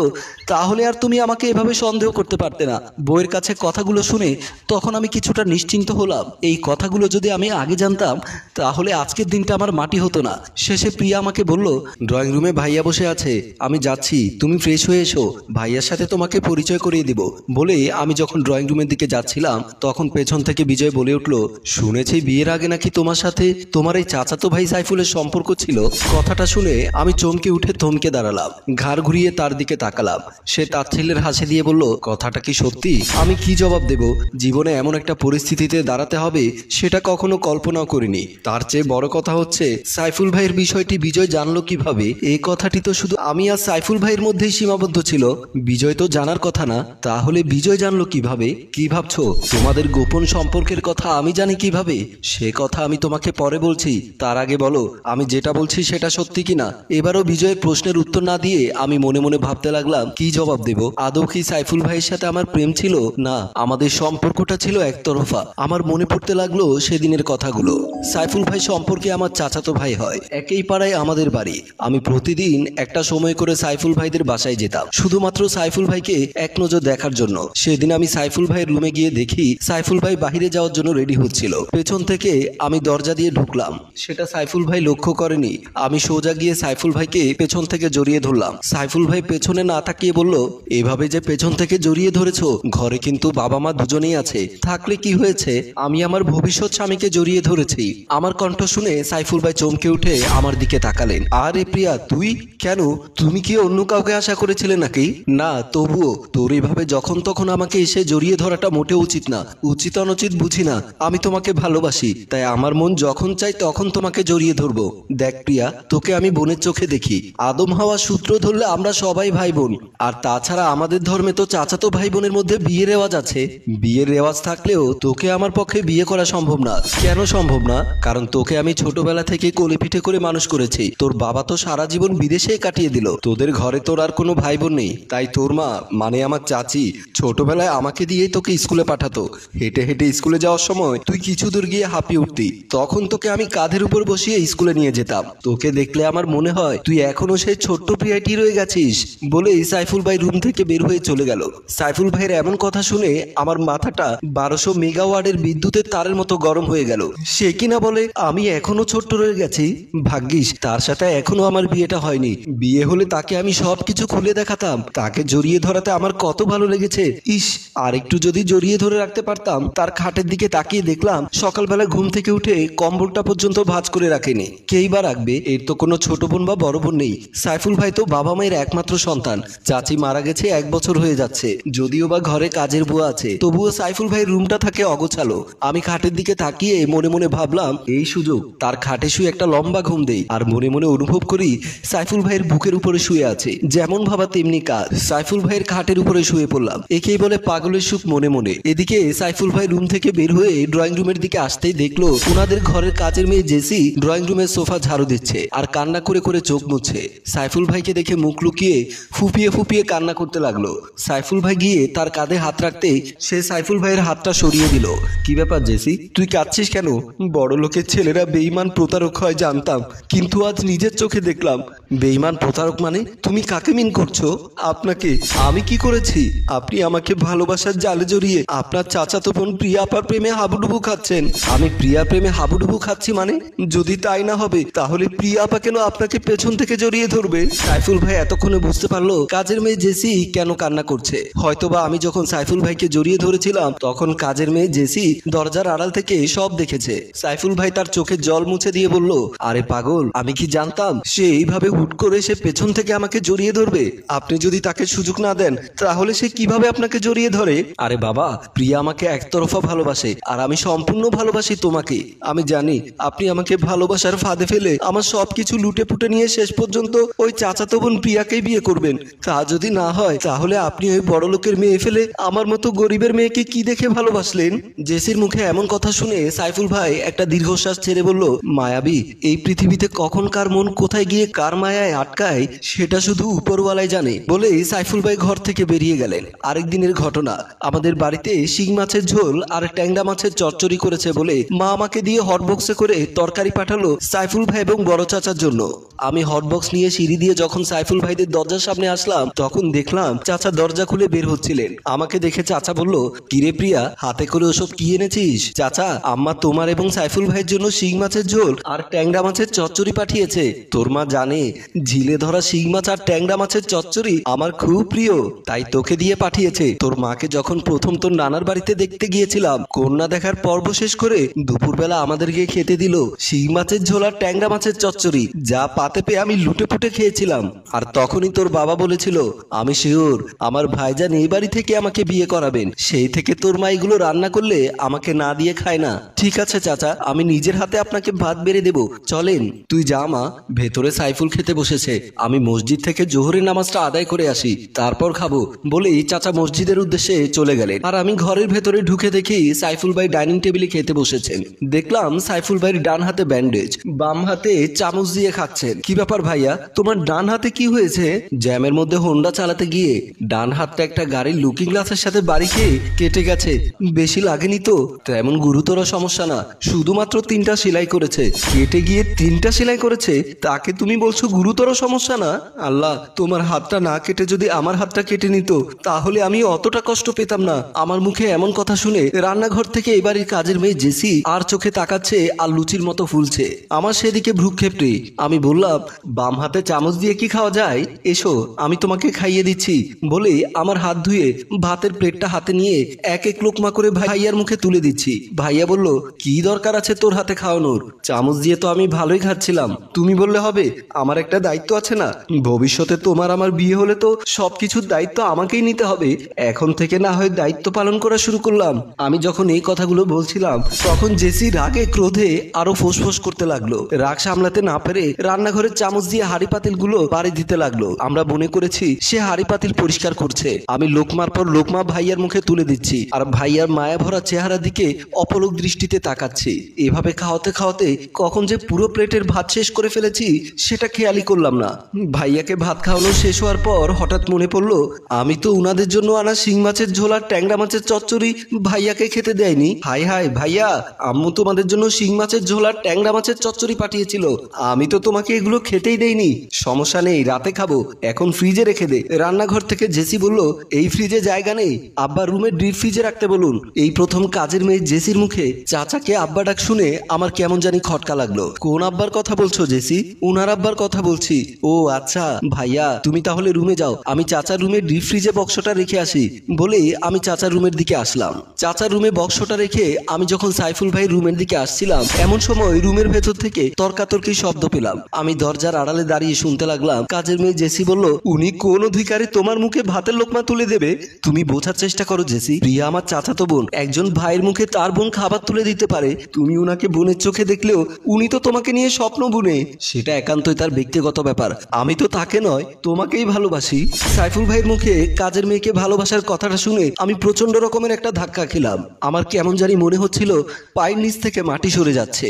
তাহলে আর তুমি আমাকে এভাবে সন্দেহ করতে পারতে না। বইয়ের কাছে কথাগুলো শুনে তখন আমি কিছুটা নিশ্চিন্ত হলাম। এই কথাগুলো যদি আমি আগে জানতাম তাহলে আজকের দিনটা আমার মাটি হতো না। শেষে প্রিয়া আমাকে বলল, ড্রয়িং রুমে ভাইয়া বসে আছে, আমি যাচ্ছি, তুমি ফ্রেশ হয়ে এসো, ভাইয়ার সাথে তোমাকে পরিচয় করিয়ে দিব। বলে আমি যখন ড্রয়িং রুমের দিকে যাচ্ছিলাম তখন পেছন থেকে বিজয় বলে উঠল, শুনেছি বিয়ের আগে নাকি তোমার সাথে তোমার এই চাচাতো ভাই সাইফুলের সম্পর্ক ছিল। কথাটা শুনে আমি চমকে উঠে থমকে দাঁড়ালাম, ঘাড় ঘুরিয়ে তার দিকে তাকালাম। সে তাচ্ছিল্যের হাসি দিয়ে বলল, কথাটা কি সত্যি? আমি কি জবাব দেব? জীবনে এমন একটা পরিস্থিতিতে দাঁড়াতে হবে সেটা কখনো কল্পনাও করিনি। তার চেয়ে বড় কথা হচ্ছে সাইফুল ভাইয়ের বিষয়টি বিজয় জানলো কিভাবে, এই কথা কথাটি তো শুধু আমি আর সাইফুল ভাইয়ের মধ্যেই সীমাবদ্ধ ছিল। বিজয় তো জানার কথা না, তাহলে বিজয় জানলো কিভাবে? কি ভাবছো তোমাদের গোপন সম্পর্কের কথা আমি জানি কিভাবে? সে কথা আমি তোমাকে পরে বলছি, তার আগে বলো আমি যেটা বলছি সেটা সত্যি কিনা। এবারও বিজয়ের প্রশ্নের উত্তর না দিয়ে আমি মনে মনে ভাবতে লাগলাম কি জবাব দেব। আদৌ কি সাইফুল ভাইয়ের সাথে আমার প্রেম ছিল? না, আমাদের সম্পর্কটা ছিল একতরফা। আমার মনে পড়তে লাগলো সেদিনের কথাগুলো। সাইফুল ভাই সম্পর্কে আমার চাচাতো ভাই হয়, একই পাড়ায় আমাদের বাড়ি। আমি প্রতিদিন একটা সময় করে সাইফুল ভাইদের বাসায় যেতাম শুধুমাত্র সাইফুল ভাইকে এক নজর দেখার জন্য। সেদিন আমি সাইফুল ভাইয়ের রুমে গিয়ে দেখি সাইফুল ভাই বাহিরে যাওয়ার জন্য রেডি হচ্ছিল। পেছন থেকে আমি দরজা দিয়ে ঢুকলাম, সেটা সাইফুল ভাই লক্ষ্য করেনি। আমি সোজা গিয়ে সাইফুল ভাইকে পেছন থেকে জড়িয়ে ধরলাম। সাইফুল ভাই পেছনে না তাকিয়ে বলল, এভাবে যে পেছন থেকে জড়িয়ে ধরেছো, ঘরে কিন্তু বাবা মা দুজনেই আছে, থাকলে কি হয়েছে? আমি আমার ভবিষ্যৎ স্বামীকে জড়িয়ে ধরেছি। আমার কণ্ঠ শুনে সাইফুল ভাই চমকে উঠে আমার দিকে তাকালেন। আরে প্রিয়া, তুই? কেন, তুমি কি অন্য কাউকে আশা করেছিলে নাকি? না, তবুও তোর এভাবে যখন তখন আমাকে এসে জড়িয়ে ধরাটা মোটেও উচিত না। উচিত অনুচিত বুঝি না, আমি তোমাকে ভালোবাসি, তাই আমার মন যখন চাই তখন তোমাকে জড়িয়ে ধরবো। দেখ প্রিয়া, তোকে আমি বোনের চোখে দেখি। আদম হাওয়া সূত্র ধরলে আমরা সবাই ভাই বোন। আর তাছাড়া আমাদের ধর্মে তো চাচাতো ভাই বোনের মধ্যে বিয়ের রেওয়াজ আছে। বিয়ের রেওয়াজ থাকলেও তোকে আমার পক্ষে বিয়ে করা সম্ভব না। কেন সম্ভব না? কারণ তোকে আমি ছোটবেলা থেকে কোলে পিঠে করে মানুষ করেছি। তোর বাবা তো সারা জীবন বিদেশে কাটিয়ে দিল। তোদের ঘরে তোর আর কোনো ভাই বোন নেই, তাই তোর মা মানে আমার চাচি ছোটবেলায় আমাকে দিয়েই তোকে স্কুলে পাঠাতো। হেঁটে হেঁটে স্কুলে যাওয়ার সময় তুই কিছু দূর গিয়ে হাঁপিয়ে উঠতি, তখন তোকে আমি কাঁধের উপর বসিয়ে স্কুলে নিয়ে যেতাম। তোকে দেখলে আমার মনে হয় তুই এখনো সেই ছোট্ট প্রিয়াটি রয়ে গেছিস। বলেই সাইফুল ভাই রুম থেকে বের হয়ে চলে গেল। সাইফুল ভাইয়ের এমন কথা শুনে আমার মাথাটা 1200 মেগাওয়াটের বিদ্যুতের তারের মতো গরম হয়ে গেল। সে কিনা বলে আমি এখনো ছোট্ট রয়ে গেছি। ভাগ্যিস তার সাথে এখনো আমার বিয়েটা হয়নি। বিয়ে হলে তাকে আমি সবকিছু খুলে দেখাতাম। তাকে জড়িয়ে ধরাতে আমার কত ভালো লেগেছে। ইস, আর একটু যদি জড়িয়ে ধরে রাখতে পারতাম। তার খাটের দিকে তাকিয়ে দেখলাম সকালবেলা ঘুম থেকে উঠে কম্বলটা পর্যন্ত ভাঁজ করে রাখেনি। কেই বা রাখবে? এর তো কোনো ছোট বোন বা বড় বোন নেই। সাইফুল ভাই তো বাবা মায়ের একমাত্র সন্তান। চাচি মারা গেছে 1 বছর হয়ে যাচ্ছে। যদিও বা ঘরে কাজের বুয়া আছে, তবুও সাইফুল ভাইয়ের রুমটা থাকে অগোছালো। আমি খাটের দিকে তাকিয়ে মনে মনে ভাবলাম এই সুযোগ তার খাটে শুয়ে একটা লম্বা ঘুম দেই। আর মনে মনে অনুভব করি সাইফুল ভাইয়ের বুকের উপরে শুয়ে আছে। যেমন ভাবা তেমনি কাজ। সাইফুল ভাইয়ের খাটের উপরে শুয়ে পড়লাম। একেই বলে পাগলের সুখ মনে মনে। এদিকে সাইফুল ভাই রুম থেকে বের হয়ে ড্রয়িং রুমের দিকে আসতেই দেখলো ওনাদের ঘরের কাজের মেয়ে জেসি ড্রয়িং রুমের সোফা ঝাড়ু দিচ্ছে আর কান্না করে করে চোখ মুছছে। সাইফুল ভাইকে দেখে মুখ লুকিয়ে ফুপিয়ে ফুপিয়ে কান্না করতে লাগলো। সাইফুল ভাই গিয়ে তার কাঁধে হাত রাখতেই সে সাইফুল ভাইয়ের হাতটা সরিয়ে দিল। কি ব্যাপার জেসি, তুই কাঁদছিস কেন? বড় লোকের ছেলেরা বেঈমান প্রতারক হয় জানতাম, কিন্তু আজ নিজের চোখে দেখলাম। বেঈমান প্রতারক মানে? তুমি কাকে মিন করছো? আপনাকে? আমি কি করেছি? আপনি আমাকে ভালোবাসার জালে জড়িয়ে আপনার চাচাতো বোন প্রিয়া আপার প্রেমে হাবুডুবু খাচ্ছেন। আমি প্রিয়া প্রেমে হাবুডুবু খাচ্ছি মানে? যদি তাই না হবে তাহলে প্রিয়া আপা কেন আপনাকে পেছন থেকে জড়িয়ে ধরবে? সাইফুল ভাই এতক্ষণে বুঝতে পারলো কাজের মেয়ে জেসি কেন কান্না করছে। হয়তোবা আমি যখন সাইফুল ভাইকে জড়িয়ে ধরেছিলাম তখন কাজের মেয়ে জেসি দরজার আড়াল থেকে সব দেখেছে। সাইফুল ভাই তার চোখে জল মুছে দিয়ে বলল, আরে পাগল, আমি কি জানতাম সে এইভাবে হুট করে সে পেছন থেকে আমাকে জড়িয়ে ধরবে? আপনি যদি তাকে সুযোগ না দেন তাহলে সে কিভাবে আপনাকে জড়িয়ে ধরে? আরে বাবা, প্রিয়া আমাকে একতরফা ভালোবাসে আর আমি সম্পূর্ণ ভালোবাসি তোমাকে। আমি জানি আপনি আমাকে ভালোবাসার ফাঁদে ফেলে আমার সবকিছু লুটে পুটে নিয়ে শেষ পর্যন্ত ওই চাচাতো বোন প্রিয়াকেই বিয়ে করবেন। তা যদি না হয় তাহলে আপনি ওই বড় লোকের মেয়ে ফেলে আমার মতো গরিবের মেয়েকে কি দেখে ভালোবাসলেন? জেসির মুখে এমন কথা শুনে সাইফুল ভাই একটা দীর্ঘশ্বাস ছেড়ে বলল, মায়াবী, এই পৃথিবীতে কখন কার মন কোথায় গিয়ে কার মায়ায় আটকায় সেটা শুধু উপরওয়ালাই জানে। বলেই সাইফুল ভাই ঘর থেকে বেরিয়ে গেলেন। আরেক দিনের ঘটনা, আমাদের বাড়িতে শিং মাছের ঝোল আর ট্যাংরা মাছের চচ্চড়ি করেছে বলে মা আমাকে দিয়ে হটবক্সে করে তরকারি পাঠালো সাইফুল ভাই এবং বড় চাচার জন্য। আমি হটবক্স নিয়ে সিঁড়ি দিয়ে যখন সাইফুল ভাইদের দরজার সামনে আসলাম তখন দেখলাম চাচা দরজা খুলে বের হচ্ছিলেন। আমাকে দেখে চাচা বলল, কিরে প্রিয়া, হাতে করে ওসব কি এনেছিস? চাচা, আম্মা তোমার এবং সাইফুল ভাইয়ের জন্য শিং মাছের ঝোল আর ট্যাংরা মাছের চচ্চড়ি পাঠিয়েছে। তোর মা জানে ঝিলে ধরা শিং মাছ আর ট্যাংরা মাছের চচ্চড়ি আমার খুব প্রিয়, তাই তোকে দিয়ে পাঠিয়েছে। তোর মাকে যখন প্রথম তোর নানার বাড়িতে দেখতে গিয়েছিলাম, কন্যা দেখার পর্ব শেষ করে দুপুরবেলা আমাদেরকে খেতে দিল শিং মাছের ঝোল আর ট্যাংরা মাছের চচ্চড়ি, যা পাতে পেয়ে আমি লুটে পুটে খেয়েছিলাম। আর তখনই তোর বাবা বলেছিল আমি শিওর আমার ভাইজান এই বাড়ি থেকে আমাকে বিয়ে করাবেন। সেই থেকে তোর মা এগুলো রান্না করলে আমাকে না দিয়ে খায় না। ঠিক আছে চাচা, আমি নিজের হাতে আপনাকে ভাত বেড়ে দেবো, চলেন। তুই যা মা, ভেতরে সাইফুলকে খেতে বসেছে। আমি মসজিদ থেকে জোহরের নামাজটা আদায় করে আসি, তারপর খাবো বলেই চাচা মসজিদের উদ্দেশ্যে চলে গেলেন। আর আমি ঘরের ভেতরে ঢুকে দেখি সাইফুল ভাই ডাইনিং টেবিলে খেতে বসেছেন। দেখলাম সাইফুল ভাইয়ের ডান হাতে ব্যান্ডেজ, বাম হাতে চামচ দিয়ে খাচ্ছেন। কি ব্যাপার ভাইয়া, তোমার ডান হাতে কি হয়েছে? জ্যামের মধ্যে হোন্ডা চালাতে গিয়ে ডান হাতটা একটা গাড়ির লুকিং গ্লাসের সাথে বাড়ি খেয়ে কেটে গেছে। বেশি লাগেনি তো? তেমন গুরুতর সমস্যা না, শুধুমাত্র 3টা সেলাই করেছে। কেটে গিয়ে 3টা সেলাই করেছে, তাকে তুমি বলছো গুরুতর সমস্যা না? আল্লাহ, তোমার হাতটা না কেটে যদি আমার হাতটা কেটে নিত তাহলে আমি অতটা কষ্ট পেতাম না। আমার মুখে এমন কথা শুনে রান্নাঘর থেকে এবারের কাজের মেয়ে জেসি আর চোখে তাকাচ্ছে আর লুচির মতো ফুলছে। আমার সেদিকে ভ্রুক্ষেপ নেই। আমি বললাম, বাম হাতে চামচ দিয়ে কি খাওয়া যায়? এসো আমি তোমাকে খাইয়ে দিচ্ছি বলে আমার হাত ধুয়ে ভাতের প্লেটটা হাতে নিয়ে এক এক লোকমা করে ভাইয়ার মুখে তুলে দিচ্ছি। ভাইয়া বলল, কি দরকার আছে তোর হাতে খাওয়ানোর? চামচ দিয়ে তো আমি ভালোই খাচ্ছিলাম। তুমি বললে হবে? আমার একটা দায়িত্ব আছে না? ভবিষ্যতে তোমার আমার বিয়ে হলে তো সবকিছুর দায়িত্ব আমাকেই নিতে হবে। এখন থেকে না হয় দায়িত্ব পালন করা শুরু করলাম। আমি যখন এই কথাগুলো বলছিলাম তখন জেসি রাগে ক্রোধে আরো ফোঁস করতে লাগলো। রাগ সামলাতে না পেরে রান্নাঘরের চামচ দিয়ে হাড়ি পাতিলগুলো বাড়ি দিতে লাগলো। আমরা মনে করেছি সে হাড়ি পাতিল পরিষ্কার করছে। আমি লোকমার পর লোকমা ভাইয়ার মুখে তুলে দিচ্ছি আর ভাইয়ার মায়া ভরা চেহারা দিকে অপলক দৃষ্টিতে তাকাচ্ছি। এভাবে খাওয়াতে খাওয়াতে কখন যে পুরো প্লেটের ভাত শেষ করে ফেলেছি সেটা খেয়ালই করলাম না। ভাইয়াকে ভাত খাওয়ানো শেষ হওয়ার পর হঠাৎ মনে পড়লো আমি তো উনাদের জন্য আনা শিং মাছের ঝোল আর ট্যাংরা মাছের চচ্চড়ি ভাইয়াকে খেতে দেয়নি। হাই হাই ভাইয়া, আম্মু তোমাদের জন্য শিং মাছের ঝোল আর ট্যাংরা মাছের চচ্চড়ি পাঠিয়েছিল, আমি তো তোমাকে এগুলো খেতেই দেইনি। সমস্যা নেই, রাতে খাবো, এখন ফ্রিজে রেখে দে। রান্নাঘর থেকে জেসি বলল, এই ফ্রিজে জায়গা নেই, আব্বা রুমের ডিপ ফ্রিজে রাখতে বলুন। এই প্রথম কাজের মেয়ে জেসির মুখে চাচাকে আব্বা ডাক শুনে আমার কেমন জানি খটকা লাগলো। কোন আব্বার কথা বলছো জেসি? উনার আব্বার কথা বলছি। ও আচ্ছা ভাইয়া, তুমি তাহলে রুমে যাও, আমি চাচার রুমে ডিপ ফ্রিজে বক্সটা রেখে আসি বলে আমি চাচার রুমের দিকে আসলাম। চাচার রুমে বক্সটা রেখে আমি যখন সাইফুল ভাই রুমের দিকে আসছিলাম এমন সময় রুমের ভেতর থেকে তর্কাতর্কি শব্দ পেলাম। আমি দরজার আড়ালে দাঁড়িয়ে শুনতে লাগলাম কাজের মেয়ে জেসি বলল, উনি কোন অধিকারে তোমার মুখে ভাতের লোকমা তুলে দেবে? তুমি বোঝার চেষ্টা করো জেসি, প্রিয়া আমার চাচাতো বোন, একজন ভাইয়ের মুখে তার বোন খাবার তুলে দিতে পারে। তুমি উনাকে বোনের চোখে দেখলেও উনি তো তোমাকে নিয়ে স্বপ্ন বুনে, সেটা একান্তই তার ব্যক্তিগত ব্যাপার। আমি তো তাকে নয় তোমাকেই ভালোবাসি। সাইফুল ভাইয়ের মুখে কাজের মেয়েকে ভালোবাসার কথাটা শুনে আমি প্রচন্ড রকমের একটা ধাক্কা খেলাম। আমার কেমন জানি মনে হচ্ছিল পায়ের নিচ থেকে মাটি সরে যাচ্ছে।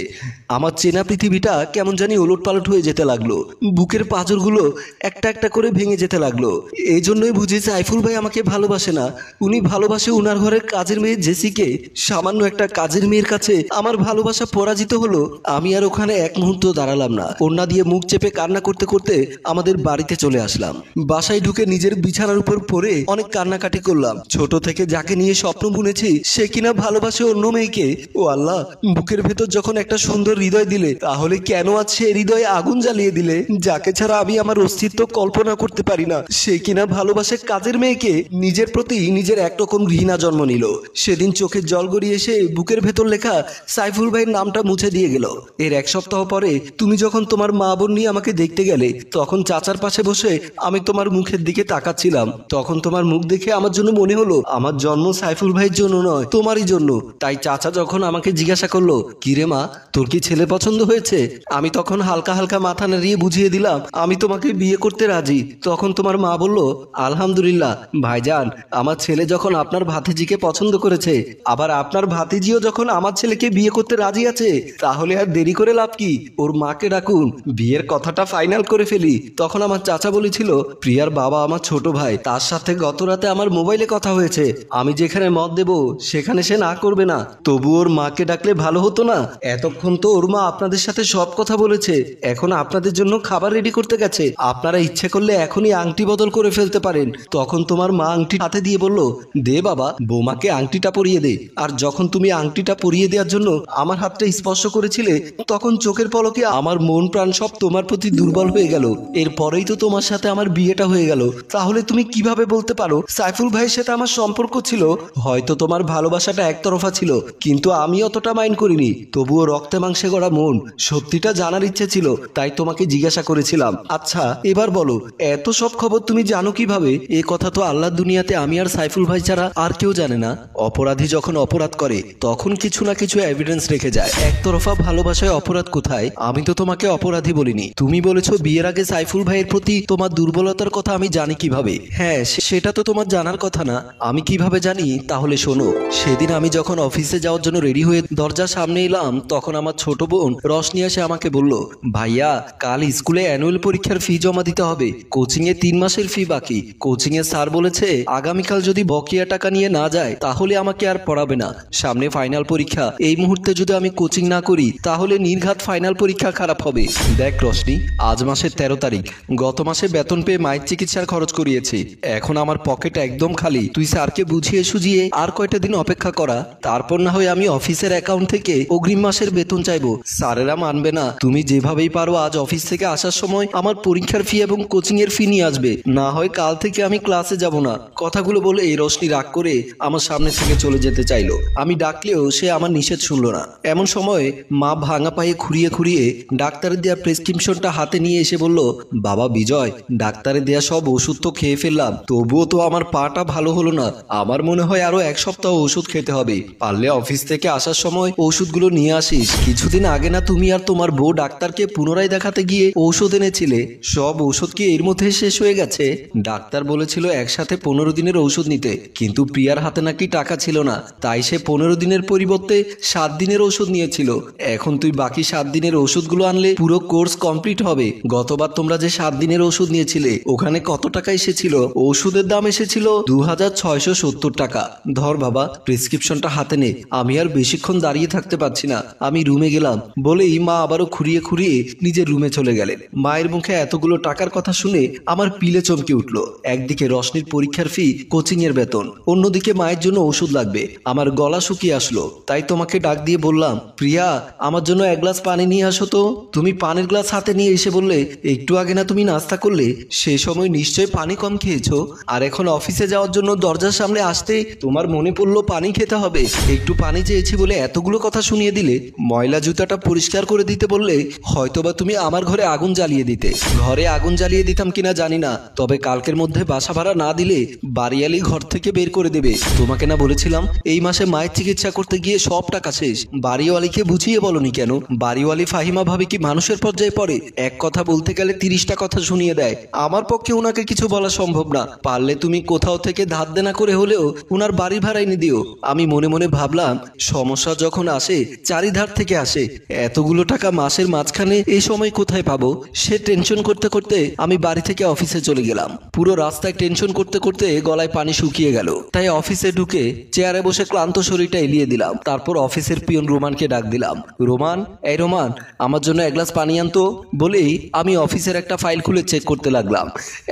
আমার চেনা পৃথিবীটা কেমন জানি ওলটপালট হয়ে যেতে লাগলো। বুকের পাঁজরগুলো একটা একটা করে ভেঙে যেতে লাগলো। এই জন্যই বুঝি সাইফুল ভাই আমাকে ভালোবাসে না, উনি ভালোবাসে উনার ঘরের কাজের মেয়ে জেসিকে। সামান্য একটা কাজের মেয়ের কাছে আমার ভালোবাসা পরাজিত হলো। আমি আর ওখানে এক মুহূর্ত দাঁড়ালাম না, ওড়না দিয়ে মুখ চেপে কান্না করতে করতে আমাদের বাড়িতে চলে আসলাম। বাসায় ঢুকে নিজের বিছানার উপর পড়ে অনেক কান্নাকাটি করলাম। ছোট থেকে যাকে নিয়ে স্বপ্ন বুনেছি সে কিনা ভালোবাসে অন্য মেয়েকে। ও আল্লাহ, বুকের ভেতর যখন একটা সুন্দর হৃদয় দিলে তাহলে কেন আজ সে হৃদয়ে আগুন জ্বালিয়ে দিলে? যাকে ছাড়া আমি আমার অস্তিত্ব কল্পনা করতে পারি না সে কিনা ভালোবাসে কাজের মেয়েকে। নিজের প্রতি নিজের একরকম ঘৃণা জন্ম নিল। সেদিন চোখের জল গড়িয়ে এসে বুকের ভেতর লেখা সাইফুল ভাইয়ের নামটা মুছে দিয়ে গেল। এর এক সপ্তাহ পরে তুমি যখন তোমার মা বোন নিয়ে আমাকে দেখতে গেলে তখন চাচার পাশে বসে আমি তোমার মুখের দিকে তাকাচ্ছিলাম। তখন তোমার মুখ দেখে আমার জন্য মনে হলো আমার জন্ম সাইফুল ভাইয়ের জন্য নয়, তোমারই জন্য। তাই চাচা যখন আমাকে জিজ্ঞাসা করলো, কিরে মা, তোর কি ছেলে পছন্দ হয়েছে? আমি তখন হালকা হালকা মাথা নাড়িয়ে বুঝিয়ে দিলাম আমি তোমাকে বিয়ে করতে রাজি। তখন তোমার মা বলল, আলহামদুলিল্লাহ ভাইজান, আমার ছেলে যখন আপনার ভাতিজিকে পছন্দ করেছে, আবার আপনার ভাতিজিও যখন আমার ছেলেকে বিয়ে করতে রাজি আছে, তাহলে আর দেরি করে লাভ কি? ওর মাকে ডাকুন, বিয়ের কথাটা ফাইনাল করে ফেলি। তখন আমার চাচা বলেছিল, প্রিয়ার বাবা আমার ছোট ভাই, তার সাথে গত রাতে আমার মোবাইলে কথা হয়েছে, আমি যেখানে মত দেব সেখানে সে না করবে না। তবু ওর মাকে ডাকলে ভালো হতো না? এতক্ষণ তো ওর মা আপনাদের সাথে সব কথা বলেছে, এখন আপনাদের জন্য খাবার রেডি করতে গেছে, আপনারা ইচ্ছে করলে এখনই আংটি বদল করে ফেলতে পারেন। তখন তোমার মা আংটি হাতে দিয়ে বলল, দে বাবা, বৌমাকে আংটিটা পরিয়ে দে। আর যখন তুমি আংটিটা পরিয়ে দেওয়ার জন্য আমার হাতটা স্পর্শ করেছিলে তখন চোখের পলকে আমার মন প্রাণ সব তোমার প্রতি দুর্বল হয়ে গেল। এরপরেই তো তোমার সাথে আমার বিয়েটা হয়ে গেল। তাহলে তুমি কিভাবে বলতে পারো সাইফুল ভাইয়ের সাথে আমার সম্পর্ক ছিল? হয়তো তোমার ভালোবাসাটা একতরফা ছিল, কিন্তু আমি অতটা মাইন্ড করিনি। তবুও রক্তে মাংসে গড়া মন, সত্যিটা জানার ইচ্ছে ছিল, তাই তোমাকে জিজ্ঞাসা করেছিলাম। আচ্ছা এবার বলো, এত সব খবর তুমি জানো কিভাবে? এ কথা তো আল্লাহর দুনিয়াতে আমি আর সাইফুল ভাই ছাড়া আর কেউ জানে না। অপরাধী যখন অপরাধ করে তখন কিছু না কিছু এভিডেন্স রেখে যায়। একতরফা ভালোবাসায় অপরাধ কোথায়? আমি তো তোমাকে অপরাধী বলিনি, তুমি বলেছো বিয়ের আগে সাইফুল ভাইয়ের প্রতি তোমার দুর্বলতার কথা আমি জানি কিভাবে? হ্যাঁ, সেটা তো তোমার জানার কথা না। আমি কিভাবে জানি তাহলে শোনো। সেদিন আমি যখন অফিসে যাওয়ার জন্য রেডি হয়ে দরজার সামনে এলাম, তখন আমার ছোট বোন রশনি এসে আমাকে বলল, ভাইয়া কাল স্কুলে অ্যানুয়াল পরীক্ষার ফি জমা দিতে হবে। কোচিং এ 3 মাসের ফি বাকি। কোচিং এর স্যার বলেছে আগামীকাল যদি বকেয়া টাকা নিয়ে না যায় তাহলে আমাকে আর পড়াবে না। সামনে ফাইনাল পরীক্ষা, এই মুহূর্তে যদি আমি কোচিং না করি তাহলে নির্ঘাত ফাইনাল পরীক্ষা খারাপ হবে। দেখ রশনি, আজ মাসের 13 তারিখ। গত মাসে বেতন পেয়ে মায়ের চিকিৎসার খরচ করিয়েছি। এখন আমার পকেট একদম খালি। তুই স্যারকে বুঝিয়ে সুঝিয়ে আর কয়টা দিন অপেক্ষা করা, তারপর না হয় আমি অফিসের অ্যাকাউন্ট থেকে অগ্রিম মাসের বেতন চাইবো। স্যারেরা মানবে না। তুমি যেভাবেই পারো আজ অফিস থেকে আসার সময় আমার পরীক্ষার ফি এবং কোচিং এর ফি নিয়ে আসবে, না হয় কাল থেকে আমি ক্লাসে যাব না। কথাগুলো বলে এই রশনি রাগ করে আমার সামনে থেকে চলে যেতে চাইলো। আমি ডাকলেও সে আমার নিষেধ শুনলো না। এমন সময় মা ভাঙা পায়ে খুঁড়িয়ে খুঁড়িয়ে ডাক্তারের দেওয়া প্রেসক্রিপশনটা হাতে নিয়ে এসে বলল, বাবা বিজয়, ডাক্তারের দেয়া সব ওষুধ তো খেয়ে ফেললাম, তবুও তো আমার পাটা ভালো হলো না। আমার মনে হয় আরো 1 সপ্তাহ ওষুধ খেতে হবে। পারলে অফিস থেকে আসার সময় ওষুধগুলো নিয়ে আসিস। কিছুদিন আগে না তুমি আর তোমার বউ ডাক্তারকে পুনরায় দেখাতে গিয়ে ঔষধ এনেছিলে? সব ওষুধ কি এর মধ্যে শেষ হয়ে গেছে? ডাক্তার বলেছিল একসাথে 15 দিনের ঔষধ নিতে, কিন্তু প্রিয়ার হাতে নাকি টাকা ছিল না, তাই সে 15 দিনের পরিবর্তে 7 দিনের ঔষধ নিয়েছিল। এখন তুই বাকি 7 দিনের ওষুধগুলো আনলে পুরো কোর্স কমপ্লিট হবে। গতবার তোমরা যে 7 দিনের ওষুধ নিয়েছিলে ওখানে কত টাকা এসেছিল? ওষুধের দাম এসেছিল 2670 টাকা। ধর বাবা, প্রেসক্রিপশনটা হাতে নে। আমি আর বেশিক্ষণ দাঁড়িয়ে থাকতে পারছি না। আমি রুমে গেলাম বলেই মা আবারও খুঁড়িয়ে খুঁড়িয়ে নিজের রুমে চলে গেলেন। মায়ের মুখে এতগুলো টাকার কথা শুনে আমার পিলে চমকে উঠলো। একদিকে রশনির পরীক্ষার ফি, কোচিং এর বেতন, অন্যদিকে মায়ের জন্য ওষুধ লাগবে। আমার গলা শুকিয়ে আসলো, তাই তোমাকে ডাক দিয়ে বললাম, প্রিয়া আমার জন্য 1 গ্লাস পানি নিয়ে আসো তো। তুমি পানির গ্লাস হাতে নিয়ে এসে বললে, একটু আগে না তুমি নাস্তা করলে? সে সময় নিশ্চয়ই পানি কম খেয়েছো, আর এখন অফিসে যাওয়ার জন্য দরজার সামনে আসতে তোমার মনে পড়লো পানি খেতে হবে। একটু পানি চেয়েছি বলে এতগুলো কথা শুনিয়ে দিলে। ময়লা জুতাটা পরিষ্কার করে দিতে বললে হয়তোবা তুমি আমার ঘরে আগুন জ্বালিয়ে দিতে। ঘরে আগুন জ্বালিয়ে দিতাম কিনা জানি না, তবে কালকের মধ্যে বাসা ভাড়া না দিলে বাড়িওয়ালি ঘর থেকে বের করে দেবে। তোমাকে না বলেছিলাম এই মাসে মায়ের চিকিৎসা করতে গিয়ে সব টাকা শেষ? বাড়িওয়ালিকে বুঝিয়ে বলনি কেন? বাড়িওয়ালি ফাহিমা ভাবে কি মানুষের পর্যায়ে পড়ে? এক কথা বলতে গেলে 30টা কথা শুনিয়ে দেয়। আমার পক্ষে ওনাকে কিছু বলা সম্ভব না। পারলে তুমি কোথাও থেকে ধার দেনা করে হলেও ওনার বাড়ি ভাড়া এনে দিও। আমি মনে মনে ভাবলাম, সমস্যা যখন আসে চারিধার থেকে আসে, এতগুলো টাকা মাসের মাঝখানে এই সময় কোথায় পাবো? সে টেনশন করতে করতে আমি বাড়ি থেকে অফিসে চলে গেলাম। পুরো রাস্তায় টেনশন করতে করতে গলায় পানি শুকিয়ে গেল, তাই অফিসে ঢুকে চেয়ারে বসে ক্লান্ত শরীরটা এলিয়ে দিলাম। তারপর অফিসের পিয়ন রোমানকে ডাক দিলাম, রোমান, এই রোমান, আমার জন্য 1 গ্লাস পানি আনতো। বলেই আমি অফিসের একটা ফাইল খুলে চেক করতে লাগলাম।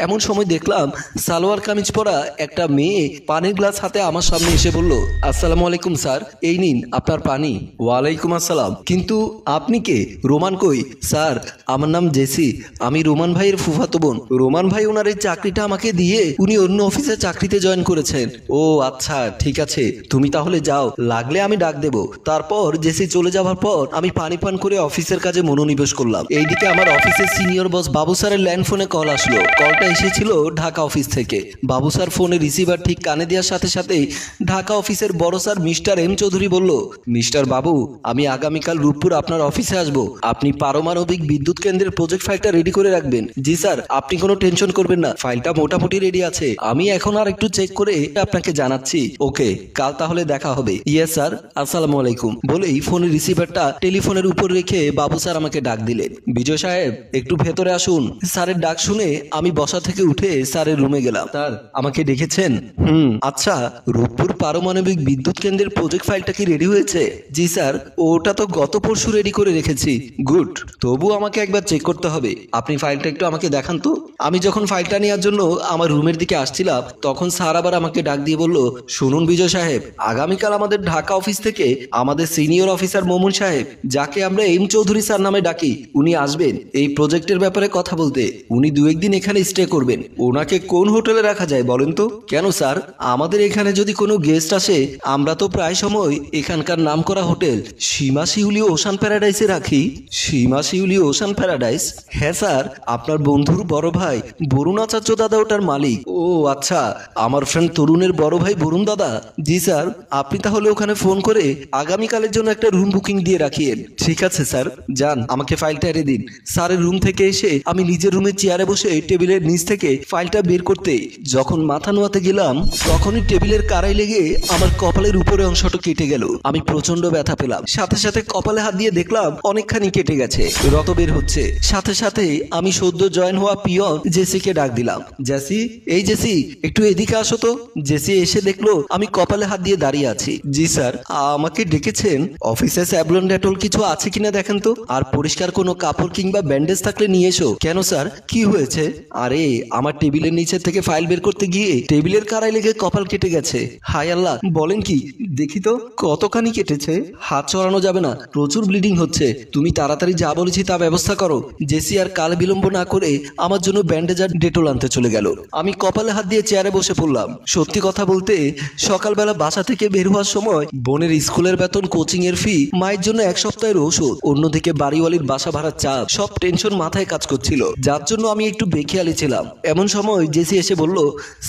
এমন সময় দেখলাম সালোয়ার কামিজ পরা একটা মেয়ে পানির গ্লাস হাতে আমার সামনে এসে বলল, আসসালামু আলাইকুম স্যার, এই নিন আপনার পানি। ওয়ালাইকুম আসসালাম, কিন্তু আপনি কে? রোমান কই? স্যার আমার নাম জেসি, আমি রোমান ভাইয়ের ফুফাতো বোন। রোমান ভাই ওনার এই চাকরিটা আমাকে দিয়ে উনি অন্য অফিসে চাকরিতে জয়েন করেছেন। ও আচ্ছা, ঠিক আছে, তুমি তাহলে যাও, লাগলে আমি ডাক দেব। তারপর জেসি চলে যাওয়ার পর আমি পানি পান করে অফিসের কাজে মনোনিবেশ করলাম। এইদিকে আমার অফিসের সিনিয়র বস বাবু স্যারের ল্যান্ড ফোনে কল আসলো। কলটা এসেছিল ঢাকা অফিস থেকে। বাবু স্যার ফোনে রিসিভার ঠিক কানে দেওয়ার সাথে সাথেই ঢাকা অফিসের বড় স্যার মিস্টার এম চৌধুরী বলল, মিস্টার বাবু, আমি আগামীকাল রূপপুর আপনার অফিসে আসবো। আপনি পারমাণবিক বিদ্যুৎ কেন্দ্রের প্রজেক্ট ফাইলটা রেডি করে রাখবেন। জি স্যার, আপনি কোনো টেনশন করবেন না, ফাইলটা মোটামুটি রেডি আছে। আমি এখন আর একটু চেক করে আপনাকে জানাচ্ছি। ওকে, কাল তাহলে দেখা হবে। ইয়েস স্যার, আসসালামু আলাইকুম। বলেই ফোনের রিসিভারটা টেলিফোনের উপর রেখে বাবু স্যার আমাকে ডাক দিলেন, বিজয় সাহেব একটু ভেতরে আসুন। স্যারের ডাক শুনে আমি বসা থেকে উঠে স্যারের রুমে গেলাম। স্যার আমাকে ডেকেছেন? আচ্ছা, রূপপুর পারমাণবিক বিদ্যুৎ কেন্দ্রের প্রজেক্ট ফাইলটা কি রেডি হয়েছে? জি স্যার, ওটা তো গত পরশু রেডি করে রেখেছি। গুড, তবু আমাকে একবার চেক করতে হবে। আপনি ফাইলটা একটু আমাকে দেখান তো। আমি যখন ফাইলটা নেওয়ার জন্য আমার রুমের দিকে আসছিলাম তখন স্যার আবার আমাকে ডাক দিয়ে বলল, শুনুন বিজয় সাহেব, আগামীকাল আমাদের ঢাকা অফিস থেকে আমাদের সিনিয়র অফিসার মোমন সাহেব, যাকে আমরা এম চৌধুরী স্যার নামে ডাকি, উনি আসবেন এই প্রজেক্টের ব্যাপারে কথা বলতে। উনি 2-1 দিন এখানে স্টে করবেন। ওনাকে কোন হোটেলে রাখা যায় বলেন তো? কেন স্যার, আমাদের এখানে যদি কোনো গেস্ট আসে আমরা তো প্রায় সময় এখানকার নামকরা হোটেল সীমা শিউলি ওশান প্যারাডাইসে রাখি। সীমা শিউলি ওশান প্যারাডাইস? হ্যাঁ স্যার, আপনার বন্ধুর বড় ভাই বরুণ আচার্য দাদা ওটার মালিক। ও আচ্ছা, আমার ফ্রেন্ড তরুণের বড় ভাই বরুণ দাদা? জি স্যার, আপনি তাহলে ওখানে ফোন করে আগামীকালের জন্য একটা রুম বুকিং দিয়ে রাখিয়েন। ঠিক আছে স্যার, যান, আমাকে ফাইলটা এনে দিন। স্যারের রুম থেকে এসে আমি নিজের রুমের চেয়ারে বসে টেবিলের নিচ থেকে ফাইলটা বের করতে যখন মাথা নোয়াতে গেলাম তখনই টেবিলের কারাই লেগে আমার কপালের উপরে অংশটা কেটে গেল। আমি প্রচন্ড ব্যথা পেলাম, সাথে সাথে কপালে হাত দিয়ে দেখলাম অনেকখানি কেটে গেছে, রক্ত বের হচ্ছে। সাথে সাথে আমি সদ্য জয়েন হওয়া পিয়ন জেসিকে ডাক দিলাম, জেসি, এই জেসি একটু এদিকে আসো তো। জেসি এসে দেখলো আমি কপালে হাত দিয়ে দাঁড়িয়ে আছি। জি স্যার, আমাকে ডেকেছেন? অফিসে স্যাভলন ডেটল কিছু আছে কিনা দেখেন তো, আর পরিষ্কার কোনো কাপড় কিংবা ব্যান্ডেজ থাকলে নিয়ে এসো। কেন স্যার, কি হয়েছে? আরে আমার টেবিলের নিচে থেকে ফাইল বের করতে গিয়ে টেবিলের কারাই লেগে কপাল কেটে গেছে। হায় আল্লাহ, বলেন কি? দেখি তো কতখানি কেটেছে। হাত চড়ানো যাবে না, প্রচুর ব্লিডিং হচ্ছে। তুমি তাড়াতাড়ি যা বলেছি তা ব্যবস্থা করো। জেসি আর কাল বিলম্ব না করে আমার জন্য ব্যান্ডেজ আর ডেটল আনতে চলে গেল। আমি কপালে হাত দিয়ে চেয়ারে বসে পড়লাম। সত্যি কথা বলতে সকালবেলা বাসা থেকে বের হওয়ার সময় বোনের স্কুলের বেতন, কোচিং এর ফি, মায়ের জন্য এক সপ্তাহের ওষুধ, অন্যদিকে বাড়িওয়ালির বাসা ভাড়ার চাপ, সব টেনশন মাথায় কাজ করছিল, যার জন্য আমি একটু বেখেয়ালি ছিলাম। এমন সময় জেসি এসে বলল,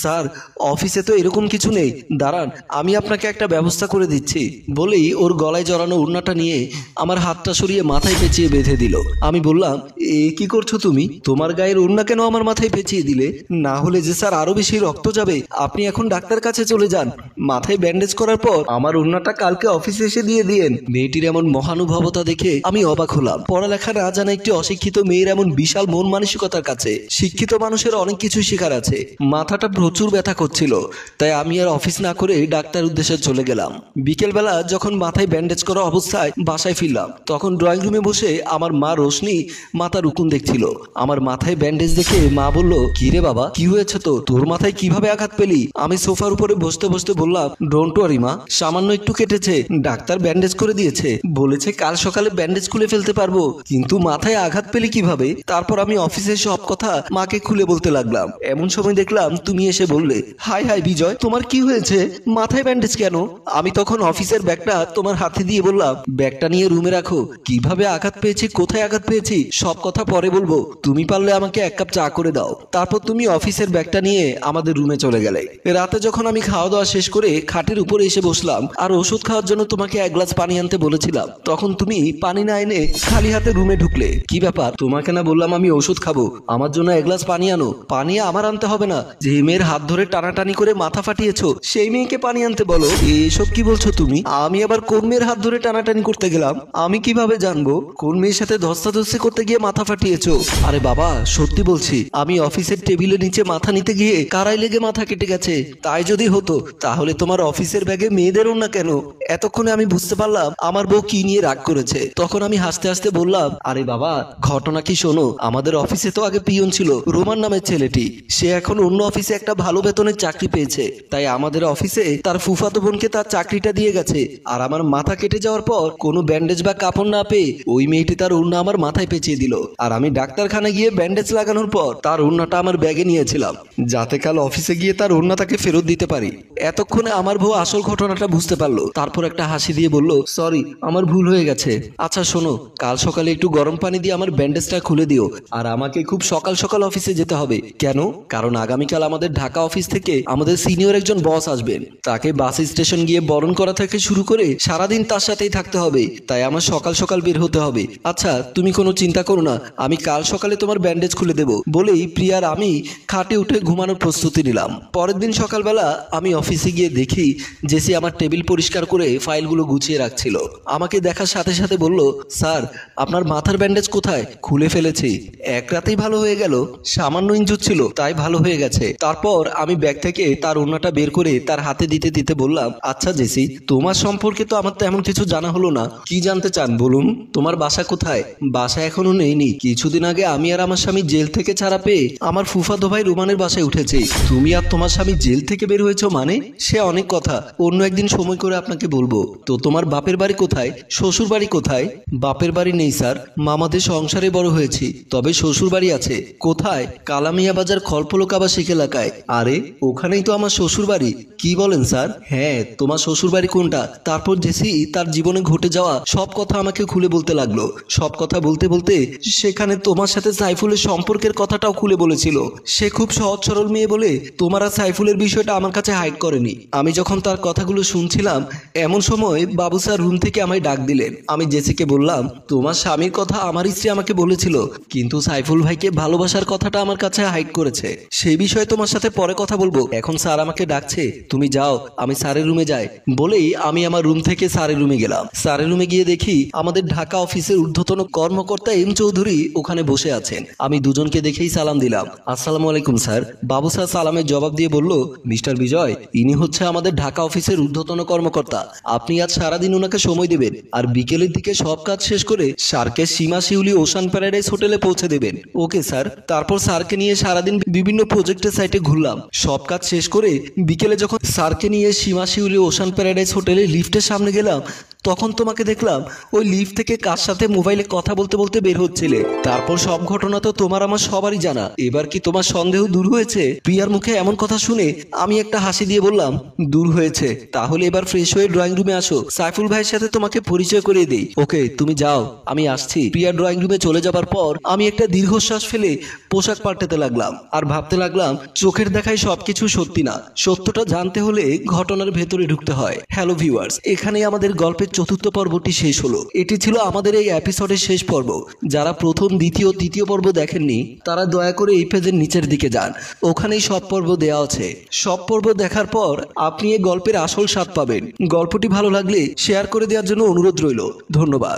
স্যার অফিসে তো এরকম কিছু নেই, দাঁড়ান আমি আপনাকে একটা ব্যবস্থা করে দিচ্ছি। বলেই ওর গলায় জড়ানো ওড়নাটা নিয়ে আমার হাতটা সরিয়ে মাথায় পেঁচিয়ে বেঁধে দিল। আমি বললাম, এ কি করছো তুমি? তোমার গায়ের ওড়না কেন আমার মাথায় পেঁচিয়ে দিলে? না হলে যে স্যার আরো বেশি রক্ত যাবে। আপনি এখন ডাক্তার কাছে চলে যান, মাথায় ব্যান্ডেজ করার পর আমার ওড়নাটা কালকে অফিসে এসে দিয়ে দিয়েন। মেয়েটির এমন মহানুভবতা দেখে আমি অবাক হলাম। পড়ালেখা না জানা একটি অশিক্ষিত মেয়ের এমন বিশাল মন মানসিকতার কাছে শিক্ষিত মানুষের অনেক কিছু শেখার আছে। মাথাটা প্রচুর ব্যথা করছিল, তাই আমি আর অফিস না করে ডাক্তার উদ্দেশ্যে চলে গেলাম। বিকেলবেলা যখন মাথায় ব্যান্ডেজ করা অবস্থায় বাসায় ফিরলাম, তখন ড্রয়িং রুমে বসে আমার মা রোশনি মাথার উকুন দেখছিল। আমার মাথায় ব্যান্ডেজ দেখে মা বলল, কি রে বাবা, কি হয়েছে তোর মাথায় কিভাবে আঘাত পেলি? আমি সোফার উপরে বসতে বসতে বললাম, ডোন্ট ওয়ারি মা, সামান্য একটু কেটেছে, ডাক্তার ব্যান্ডেজ করে দিয়েছে, বলেছে কাল সকালে ব্যান্ডেজ খুলে ফেলতে পারবো। কিন্তু মাথায় আঘাত পেলি কিভাবে? তারপর আমি অফিসের সব কথা মাকে খুলে বলতে লাগলাম। এমন সময় দেখলাম তুমি এসে বললে, হাই হাই বিজয়, তোমার কি হয়েছে? মাথায় ব্যান্ডেজ কেন? আমি তখন অফিসের ব্যাগটা তোমার হাতে দিয়ে বললাম, ব্যাগটা নিয়ে রুমে রাখো, কিভাবে আঘাত পেয়েছি, কোথায় আঘাত পেয়েছি সব কথা পরে বলবো, তুমি পারলে আমাকে এক কাপ চা করে দাও। তারপর তুমি অফিসের ব্যাগটা নিয়ে আমাদের রুমে চলে গেলে। রাতে যখন আমি খাওয়া দাওয়া শেষ করে খাটের উপরে এসে বসলাম আর ওষুধ খাওয়ার জন্য তোমাকে এক গ্লাস পানি আনতে বলেছিলাম, তখন তুমি পানি না এনে খালি হাতে রুমে ঢুকলে। কি ব্যাপার? তোমাকে না বললাম আমি ওষুধ খাবো, আমার জন্য এক গ্লাস পানি আনো। পানি আমার আনতে হবে না, যে মেয়ের হাত ধরে টানাটানি করে মাথা ফাটিয়েছো সেই মেয়েকে পানি আনতে বলো। এসব কি বলছো তুমি? আমি আবার কোন মেয়ের হাত ধরে টানাটানি করতে গেলাম? আমি কিভাবে জানবো কোন মেয়ের সাথে ধস্তাধস্তি করতে গিয়ে মাথা ফাটিয়েছো? আরে বাবা, সত্যি বলছি, আমি অফিসের টেবিলের নিচে মাথা নিতে গিয়ে কারাই লেগে মাথা কেটে গেছে। তাই যদি হতো তাহলে তোমার অফিসের ব্যাগে মেয়েদের ওড়না কেন? এতক্ষণে আমি বুঝতে পারলাম আমার বউ কি নিয়ে রাগ করেছে। তখন আমি হাসতে হাসতে বললাম, আরে বাবা, ঘটনা কি শোনো, আমাদের অফিসে তো আগে পিয়ন ছিল রোমান নামের ছেলেটি, সে এখন অন্য অফিসে একটা ভালো বেতনের চাকরি পেয়েছে, তাই আমাদের অফিসে তার ফুফাতো বোনকে তার চাকরিটা দিয়ে গেছে। আর আমার মাথা কেটে যাওয়ার পর কোনো ব্যান্ডেজ বা কাপড় না পেয়ে ওই মেয়েটি তার ওড়না আমার মাথায় পেঁচিয়ে দিল। আর আমি ডাক্তারখানা গিয়ে ব্যান্ডেজ লাগানোর পর তার ওড়নাটা আমার ব্যাগে নিয়েছিলাম, যাতে কাল অফিসে গিয়ে তার ওড়না তাকে ফেরত দিতে পারি। এতক্ষণে আমার বউ আসল ঘটনাটা বুঝতে পারলো। তারপর একটা হাসি দিয়ে বলল, সরি, আমার ভুল হয়ে গেছে। আচ্ছা শোনো, কাল সকালে একটু গরম পানি দিয়ে আমার ব্যান্ডেজটা খুলে দিও। আর আমাকে খুব সকাল সকাল অফিসে যেতে হবে। কেন? কারণ আগামীকাল আমাদের ঢাকা অফিস থেকে আমাদের সিনিয়র একজন বস আসবেন, তাকে বাস স্টেশন গিয়ে বরণ করা থেকে শুরু করে সারাদিন তার সাথেই থাকতে হবে, তাই আমার সকাল সকাল বের হতে হবে। আচ্ছা তুমি কোনো চিন্তা করো না, আমি কাল সকালে তোমার ব্যান্ডেজ খুলে দেবো। বলেই প্রিয়ার আমি খাটে উঠে ঘুমানোর প্রস্তুতি নিলাম। পরের দিন সকালবেলা আমি অফিসে গিয়ে দেখি জেসি আমার টেবিল পরিষ্কার করে ফাইলগুলো গুছিয়ে রাখছিল। আমাকে দেখার সাথে সাথে বলল, স্যার আপনার মাথার ব্যান্ডেজ কোথায়? খুলে ফেলেছি। এক রাতেই ভালো হয়ে গেল? সামান্য ইনজুর ছিল, তাই ভালো হয়ে গেছে। তারপর আমি ব্যাগ থেকে তার ওড়নাটা বের করে তার হাতে দিতে দিতে বললাম, আচ্ছা জেসি, তোমার সম্পর্কে তো আমার তেমন কিছু জানা হলো না, কি জানতে চান বলুন? তোমার বাসা কোথায়? বাসা এখনো নেইনি, কিছুদিন আগে আমি আর আমার স্বামী জেল থেকে ছাড়া পেয়ে আমার ফুফাতো ভাই রোমানের বাসায় উঠেছি। তুমি আর তোমার স্বামী জেল থেকে বের হয়েছো মানে? সে অনেক কথা, অন্য একদিন সময় করে আপনাকে বলবো। তো তোমার বাপের বাড়ি কোথায়, শ্বশুর বাড়ি কোথায়? বাপের বাড়ি নেই স্যার, মামাদের সংসারে বড় হয়েছি, তবে শ্বশুর বাড়ি আছে। কোথায়? কালামিয়া বাজার খলপলক আবাসিক এলাকায়। আরে ওখানেই তো আমার শ্বশুর বাড়ি। কি বলেন স্যার? হ্যাঁ, তোমার শ্বশুর বাড়ি কোনটা? তারপর জেসি তার জীবনে ঘটে যাওয়া সব কথা আমাকে খুলে বলতে লাগলো। সব কথা বলতে বলতে সেখানে তোমার সাথে সাইফুলের সম্পর্কের কথাটাও খুলে বলেছিল। সে খুব সহজ সরল মেয়ে বলে তোমার আর সাইফুলের বিষয়টা আমার কাছে হাইড করেনি। আমি যখন তার কথাগুলো শুনছিলাম এমন সময় বাবু স্যার রুম থেকে আমায় ডাক দিলেন। আমি জেসিকে বললাম, তোমার স্বামীর কথা আমার স্ত্রী আমাকে বলেছিল, কিন্তু সাইফুল ভাইকে ভালোবাসার কথাটা আমার কাছে হাইড করেছে। সেই বিষয়ে তোমার সাথে পরে কথা বলবো, এখন স্যার আমাকে ডাকছে, তুমি যাও, আমি স্যারের রুমে যাই। বলেই আমি আমার রুম থেকে স্যারের রুমে গেলাম। স্যারের রুমে গিয়ে দেখি আমাদের ঢাকা অফিসের ঊর্ধ্বতন কর্মকর্তা এম চৌধুরী ওখানে বসে আছেন। আমি দুজনকে দেখেই সালাম দিলাম। আসসালামু আলাইকুম স্যার। বাবু স্যার সালামের জবাব দিয়ে বলল, মিস্টার বিজয়, ইনি হচ্ছে আমাদের ঢাকা অফিসের ঊর্ধ্বতন কর্মকর্তা। আপনি আজ সারাদিন ওনাকে সময় দেবেন, আর বিকেলের দিকে সব কাজ শেষ করে স্যারকে সীমা শিউলি ওশান প্যারাডাইস হোটেলে পৌঁছে দেবেন। Okay sir. তারপর স্যারকে নিয়ে সারাদিন বিভিন্ন প্রজেক্টের সাইটে ঘুরলাম। সব কাজ শেষ করে বিকেলে যখন স্যারকে নিয়ে সীমা শিউলি ওশান প্যারাডাইস হোটেলে লিফটের সামনে গেলাম, তখন তোমাকে দেখলাম ওই লিফট থেকে কার সাথে মোবাইলে কথা বলতে বলতে বের হচ্ছিলে। তারপর সব ঘটনা তো তোমার আমার সবারই জানা। এবার কি তোমার সন্দেহ দূর হয়েছে? প্রিয়ার মুখে এমন কথা শুনে আমি একটা হাসি দিয়ে বললাম, দূর হয়েছে। তাহলে এবার ফ্রেশ হয়ে ড্রয়িং রুমে আসো, সাইফুল ভাইয়ের সাথে তোমাকে পরিচয় করিয়ে দেই। ওকে, তুমি যাও, আমি আসছি। প্রিয়া ড্রয়িং রুমে চলে যাবার পর আমি একটা দীর্ঘশ্বাস ফেলে পোশাক পাল্টাতে লাগলাম, আর ভাবতে লাগলাম চোখের দেখায় সবকিছু সত্যি না। সত্যটা জানতে হলে ঘটনার ভেতরে ঢুকতে হয়। হ্যালো ভিউয়ার্স, এখানে আমাদের গল্পের চতুর্থ পর্বটি শেষ হলো। এটি ছিল আমাদের এই এপিসোডের শেষ পর্ব। যারা প্রথম, দ্বিতীয়, তৃতীয় পর্ব দেখেননি তারা দয়া করে এই পেজের নিচের দিকে যান, ওখানেই সব পর্ব দেওয়া আছে। সব পর্ব দেখার পর আপনি এই গল্পের আসল স্বাদ পাবেন। গল্পটি ভালো লাগলে শেয়ার করে দেওয়ার জন্য অনুরোধ রইল। ধন্যবাদ।